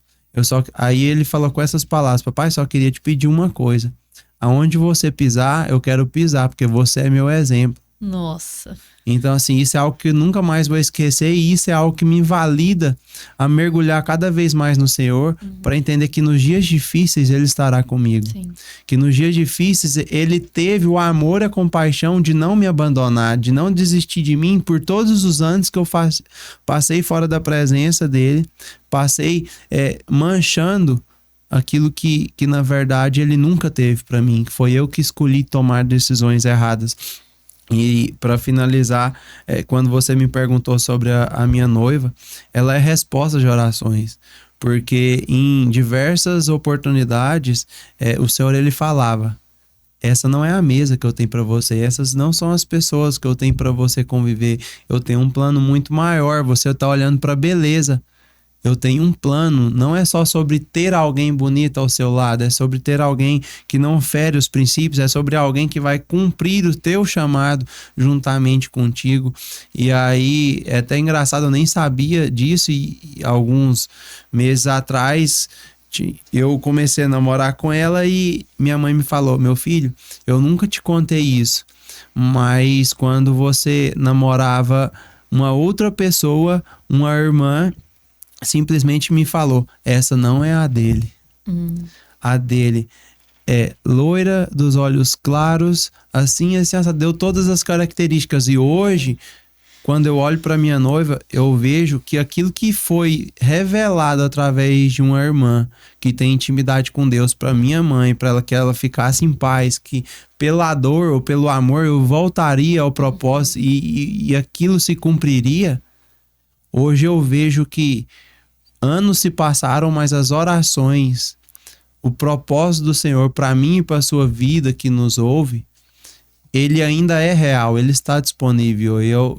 Aí ele falou com essas palavras, papai, só queria te pedir uma coisa. Aonde você pisar, eu quero pisar, porque você é meu exemplo. Nossa. Então, assim, isso é algo que eu nunca mais vou esquecer, e isso é algo que me invalida a mergulhar cada vez mais no Senhor, para entender que nos dias difíceis Ele estará comigo. Sim. Que nos dias difíceis Ele teve o amor e a compaixão de não me abandonar, de não desistir de mim por todos os anos que eu passei fora da presença dEle, passei manchando aquilo que na verdade Ele nunca teve para mim, que foi eu que escolhi tomar decisões erradas. E para finalizar, quando você me perguntou sobre a minha noiva, ela é resposta de orações, porque em diversas oportunidades o Senhor ele falava, essa não é a mesa que eu tenho para você, essas não são as pessoas que eu tenho para você conviver, eu tenho um plano muito maior, você está olhando para a beleza. Eu tenho um plano, não é só sobre ter alguém bonito ao seu lado, é sobre ter alguém que não fere os princípios, é sobre alguém que vai cumprir o teu chamado juntamente contigo. E aí, é até engraçado, eu nem sabia disso, e alguns meses atrás eu comecei a namorar com ela e minha mãe me falou, meu filho, eu nunca te contei isso, mas quando você namorava uma outra pessoa, uma irmã, simplesmente me falou, essa não é a dele. A dele é loira, dos olhos claros, assim, deu todas as características. E hoje, quando eu olho para minha noiva, eu vejo que aquilo que foi revelado através de uma irmã que tem intimidade com Deus, para minha mãe, para que ela ficasse em paz, que pela dor ou pelo amor eu voltaria ao propósito e aquilo se cumpriria. Hoje eu vejo que anos se passaram, mas as orações, o propósito do Senhor para mim e para a sua vida que nos ouve, ele ainda é real, ele está disponível.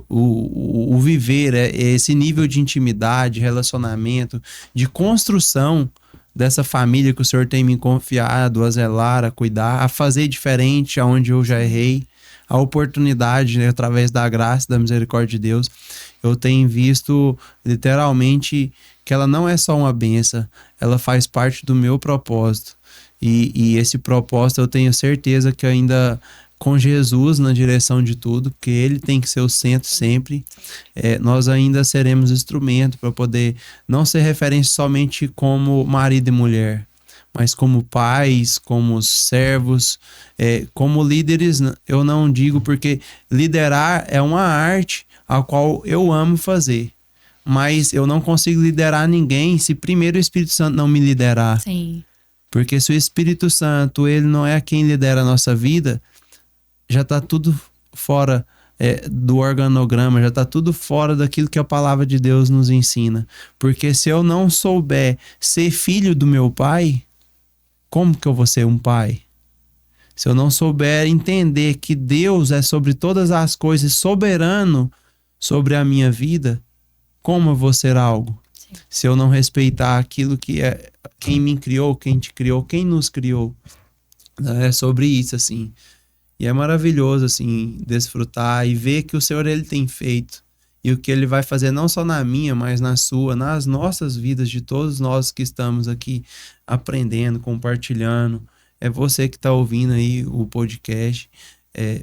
O viver, esse nível de intimidade, relacionamento, de construção dessa família que o Senhor tem me confiado a zelar, a cuidar, a fazer diferente aonde eu já errei, a oportunidade, né, através da graça, da misericórdia de Deus. Eu tenho visto literalmente que ela não é só uma benção, ela faz parte do meu propósito. E esse propósito eu tenho certeza que ainda com Jesus na direção de tudo, porque ele tem que ser o centro sempre, nós ainda seremos instrumento para poder não ser referência somente como marido e mulher, mas como pais, como servos, como líderes. Eu não digo, porque liderar é uma arte a qual eu amo fazer, mas eu não consigo liderar ninguém se primeiro o Espírito Santo não me liderar. Sim. Porque se o Espírito Santo, ele não é quem lidera a nossa vida, já está tudo fora do organograma, já está tudo fora daquilo que a palavra de Deus nos ensina. Porque se eu não souber ser filho do meu pai, como que eu vou ser um pai? Se eu não souber entender que Deus é sobre todas as coisas, soberano sobre a minha vida, como eu vou ser algo? Sim. Se eu não respeitar aquilo que é quem me criou, quem te criou, quem nos criou. É sobre isso, assim. E é maravilhoso, assim, desfrutar e ver que o Senhor, ele tem feito. E o que ele vai fazer não só na minha, mas na sua, nas nossas vidas, de todos nós que estamos aqui aprendendo, compartilhando. É você que está ouvindo aí o podcast.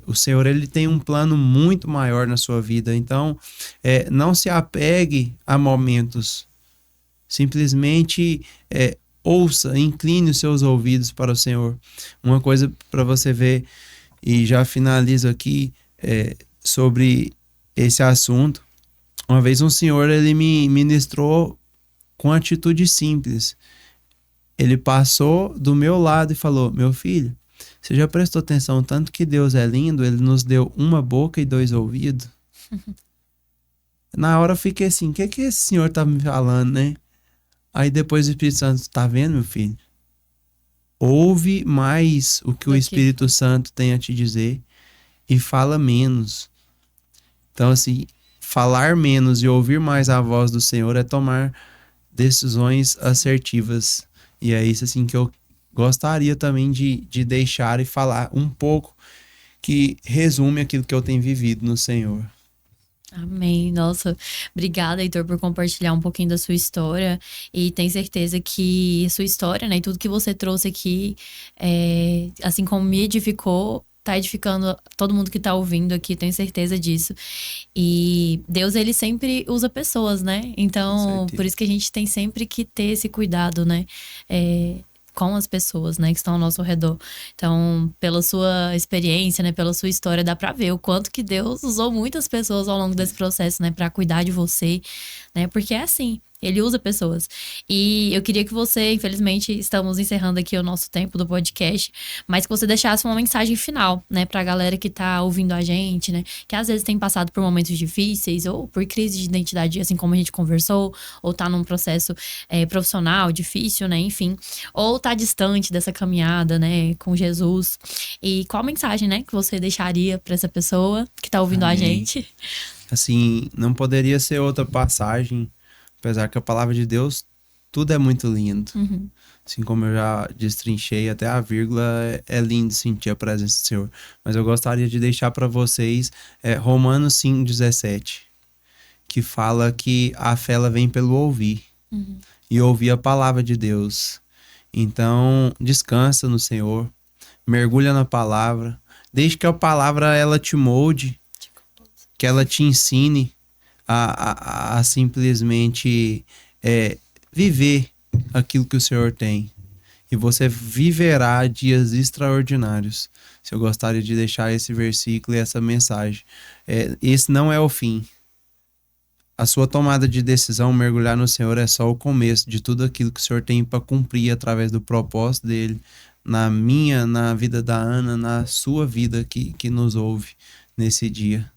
O Senhor, ele tem um plano muito maior na sua vida. Então, não se apegue a momentos. Simplesmente ouça, incline os seus ouvidos para o Senhor. Uma coisa para você ver, e já finalizo aqui sobre esse assunto. Uma vez um senhor, ele me ministrou com atitude simples. Ele passou do meu lado e falou: meu filho, você já prestou atenção tanto que Deus é lindo? Ele nos deu uma boca e 2 ouvidos. Na hora eu fiquei assim, o que esse senhor tá me falando, né? Aí depois o Espírito Santo, tá vendo, meu filho? Ouve mais o que o Espírito Santo tem a te dizer e fala menos. Então, assim, falar menos e ouvir mais a voz do Senhor é tomar decisões assertivas. E é isso, assim, que eu gostaria também de deixar e falar um pouco, que resume aquilo que eu tenho vivido no Senhor. Amém. Nossa, obrigada, Heitor, por compartilhar um pouquinho da sua história. E tenho certeza que sua história, né, e tudo que você trouxe aqui, assim como me edificou, tá edificando todo mundo que tá ouvindo aqui, tenho certeza disso. E Deus, ele sempre usa pessoas, né? Então, por isso que a gente tem sempre que ter esse cuidado, né? Com as pessoas, né, que estão ao nosso redor. Então, pela sua experiência, né, pela sua história, dá pra ver o quanto que Deus usou muitas pessoas ao longo desse processo, né, pra cuidar de você, né, porque é assim, ele usa pessoas. E eu queria que você, infelizmente, estamos encerrando aqui o nosso tempo do podcast, mas que você deixasse uma mensagem final, né, pra galera que tá ouvindo a gente, né, que às vezes tem passado por momentos difíceis, ou por crise de identidade, assim como a gente conversou, ou tá num processo profissional difícil, né, enfim, ou tá distante dessa caminhada, né, com Jesus. E qual mensagem, né, que você deixaria pra essa pessoa que tá ouvindo a gente? Assim, não poderia ser outra passagem, apesar que a palavra de Deus, tudo é muito lindo. Uhum. Assim como eu já destrinchei, até a vírgula é lindo sentir a presença do Senhor. Mas eu gostaria de deixar para vocês Romanos 5,17, que fala que a fé ela vem pelo ouvir. Uhum. E ouvir a palavra de Deus. Então, descansa no Senhor, mergulha na palavra, deixe que a palavra ela te molde, que ela te ensine a simplesmente viver aquilo que o Senhor tem. E você viverá dias extraordinários. Se eu gostaria de deixar esse versículo e essa mensagem. Esse não é o fim. A sua tomada de decisão, mergulhar no Senhor, é só o começo de tudo aquilo que o Senhor tem para cumprir através do propósito dele, na vida da Ana, na sua vida que nos ouve nesse dia.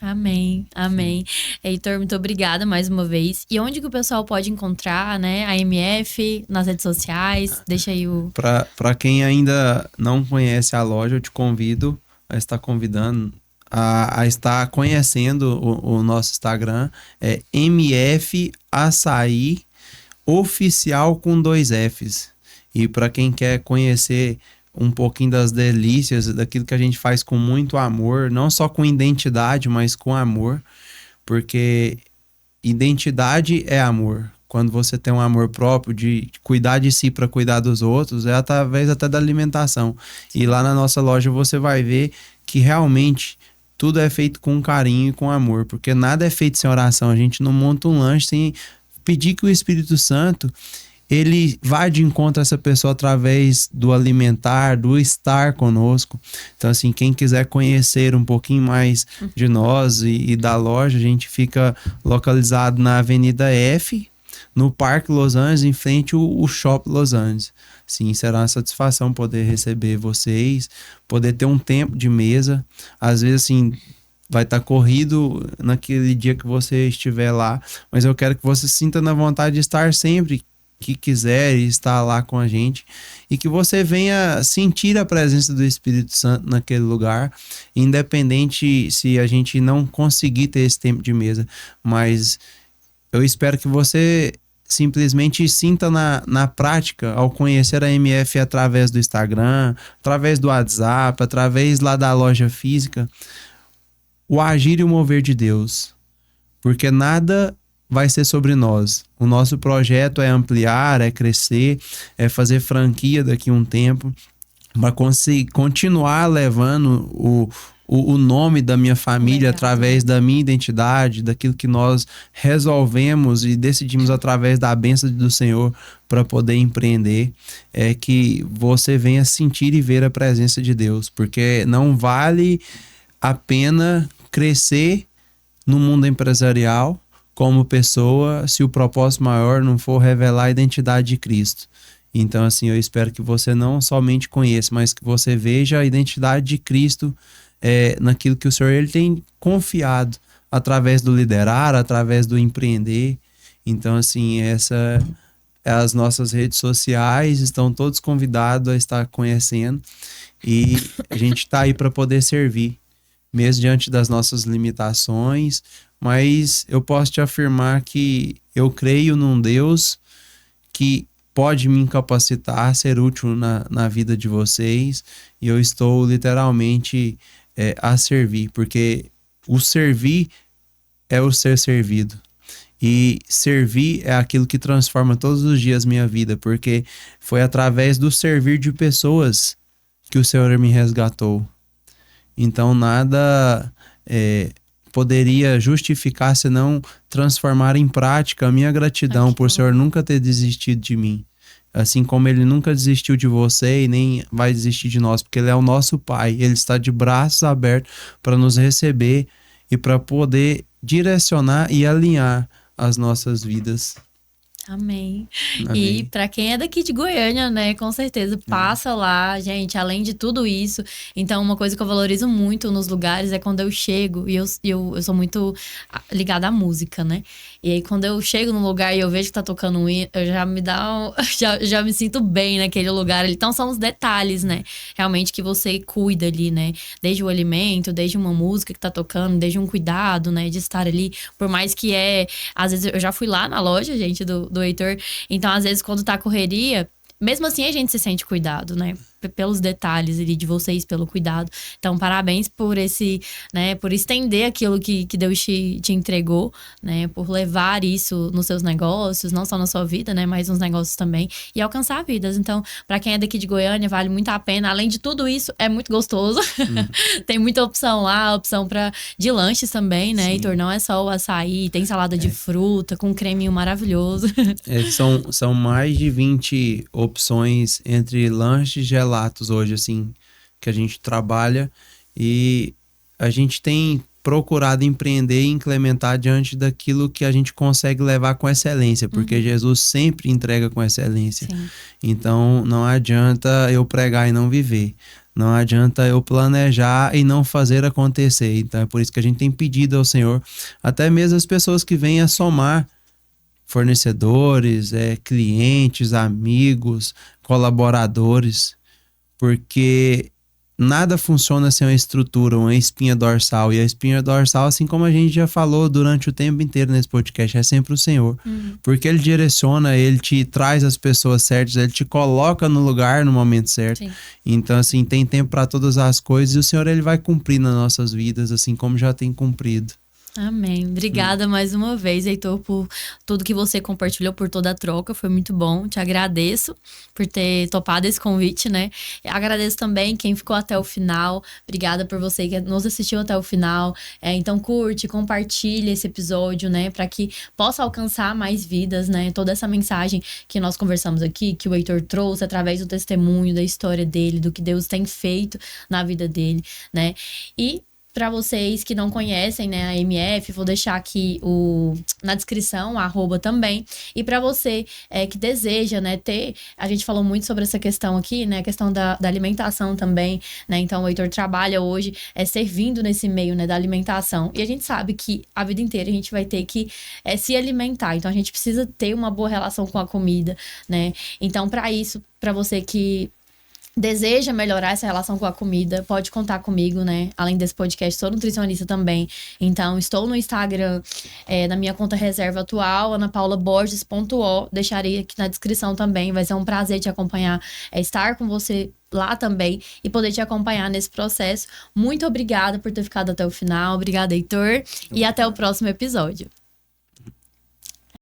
Amém, amém. Heitor, muito obrigada mais uma vez. E onde que o pessoal pode encontrar, né, a MF nas redes sociais? Deixa aí o... Para quem ainda não conhece a loja, eu te convido a estar convidando a estar conhecendo o nosso Instagram, MF Açaí Oficial com 2 Fs. E para quem quer conhecer um pouquinho das delícias, daquilo que a gente faz com muito amor, não só com identidade, mas com amor, porque identidade é amor. Quando você tem um amor próprio de cuidar de si para cuidar dos outros, é através até da alimentação. E lá na nossa loja você vai ver que realmente tudo é feito com carinho e com amor, porque nada é feito sem oração. A gente não monta um lanche sem pedir que o Espírito Santo ele vai de encontro a essa pessoa através do alimentar, do estar conosco. Então, assim, quem quiser conhecer um pouquinho mais de nós e da loja, a gente fica localizado na Avenida F, no Parque Los Angeles, em frente ao Shopping Los Angeles. Sim, será uma satisfação poder receber vocês, poder ter um tempo de mesa. Às vezes, assim, vai estar corrido naquele dia que você estiver lá, mas eu quero que você sinta na vontade de estar sempre que quiser estar lá com a gente e que você venha sentir a presença do Espírito Santo naquele lugar, independente se a gente não conseguir ter esse tempo de mesa, mas eu espero que você simplesmente sinta na prática, ao conhecer a MF através do Instagram, através do WhatsApp, através lá da loja física, o agir e o mover de Deus, porque nada vai ser sobre nós. O nosso projeto é ampliar, é crescer, é fazer franquia daqui a um tempo, para continuar levando o nome da minha família através da minha identidade, daquilo que nós resolvemos e decidimos através da bênção do Senhor para poder empreender, é que você venha sentir e ver a presença de Deus, porque não vale a pena crescer no mundo empresarial como pessoa se o propósito maior não for revelar a identidade de Cristo. Então, assim, eu espero que você não somente conheça, mas que você veja a identidade de Cristo naquilo que o Senhor ele tem confiado através do liderar, através do empreender. Então, assim, as nossas redes sociais estão todos convidados a estar conhecendo e a gente está aí para poder servir, mesmo diante das nossas limitações, mas eu posso te afirmar que eu creio num Deus que pode me incapacitar a ser útil na vida de vocês, e eu estou literalmente a servir, porque o servir é o ser servido, e servir é aquilo que transforma todos os dias minha vida, porque foi através do servir de pessoas que o Senhor me resgatou. Então nada poderia justificar senão transformar em prática a minha gratidão por o Senhor nunca ter desistido de mim. Assim como Ele nunca desistiu de você e nem vai desistir de nós, porque Ele é o nosso Pai. Ele está de braços abertos para nos receber e para poder direcionar e alinhar as nossas vidas. Amém. Amém. E para quem é daqui de Goiânia, né, com certeza, passa lá, gente, além de tudo isso. Então, uma coisa que eu valorizo muito nos lugares é quando eu chego, e eu sou muito ligada à música, né? E aí, quando eu chego num lugar e eu vejo que tá tocando um hino, eu já me dá já me sinto bem naquele lugar. Então, são os detalhes, né? Realmente que você cuida ali, né? Desde o alimento, desde uma música que tá tocando, desde um cuidado, né? De estar ali. Por mais que às vezes, eu já fui lá na loja, gente, do Heitor. Então, às vezes, quando tá correria, mesmo assim a gente se sente cuidado, né? Pelos detalhes ali de vocês, pelo cuidado. Então, parabéns por né? Por estender aquilo que Deus te entregou, né? Por levar isso nos seus negócios, não só na sua vida, né? Mas nos negócios também. E alcançar vidas. Então, para quem é daqui de Goiânia, vale muito a pena. Além de tudo isso, é muito gostoso. Tem muita opção lá, opção de lanches também, né? Heitor, não é só o açaí, tem salada de fruta com um creminho maravilhoso. São mais de 20 opções entre lanches e gelatos hoje, assim, que a gente trabalha, e a gente tem procurado empreender e implementar diante daquilo que a gente consegue levar com excelência, porque Jesus sempre entrega com excelência. Sim. Então, não adianta eu pregar e não viver. Não adianta eu planejar e não fazer acontecer. Então, é por isso que a gente tem pedido ao Senhor, até mesmo as pessoas que vêm a somar, fornecedores, clientes, amigos, colaboradores, porque nada funciona sem uma estrutura, uma espinha dorsal. E a espinha dorsal, assim como a gente já falou durante o tempo inteiro nesse podcast, é sempre o Senhor. Porque Ele direciona, Ele te traz as pessoas certas, Ele te coloca no lugar no momento certo. Sim. Então, assim, tem tempo para todas as coisas e o Senhor, Ele vai cumprir nas nossas vidas, assim como já tem cumprido. Amém. Obrigada mais uma vez, Heitor, por tudo que você compartilhou, por toda a troca. Foi muito bom. Te agradeço por ter topado esse convite, né? E agradeço também quem ficou até o final. Obrigada por você que nos assistiu até o final. Então, curte, compartilhe esse episódio, né? Para que possa alcançar mais vidas, né? Toda essa mensagem que nós conversamos aqui, que o Heitor trouxe através do testemunho, da história dele, do que Deus tem feito na vida dele, né? E para vocês que não conhecem, né, a MF, vou deixar aqui na descrição, @, também. E para você que deseja, né, a gente falou muito sobre essa questão aqui, né, a questão da alimentação também, né, então o Heitor trabalha hoje servindo nesse meio, né, da alimentação. E a gente sabe que a vida inteira a gente vai ter que se alimentar, então a gente precisa ter uma boa relação com a comida, né. Então, para isso, para você que deseja melhorar essa relação com a comida, pode contar comigo, né? Além desse podcast, sou nutricionista também. Então, estou no Instagram, na minha conta reserva atual, anapaulaborges.o. Deixarei aqui na descrição também. Vai ser um prazer te acompanhar, estar com você lá também e poder te acompanhar nesse processo. Muito obrigada por ter ficado até o final. Obrigada, Heitor. E até o próximo episódio.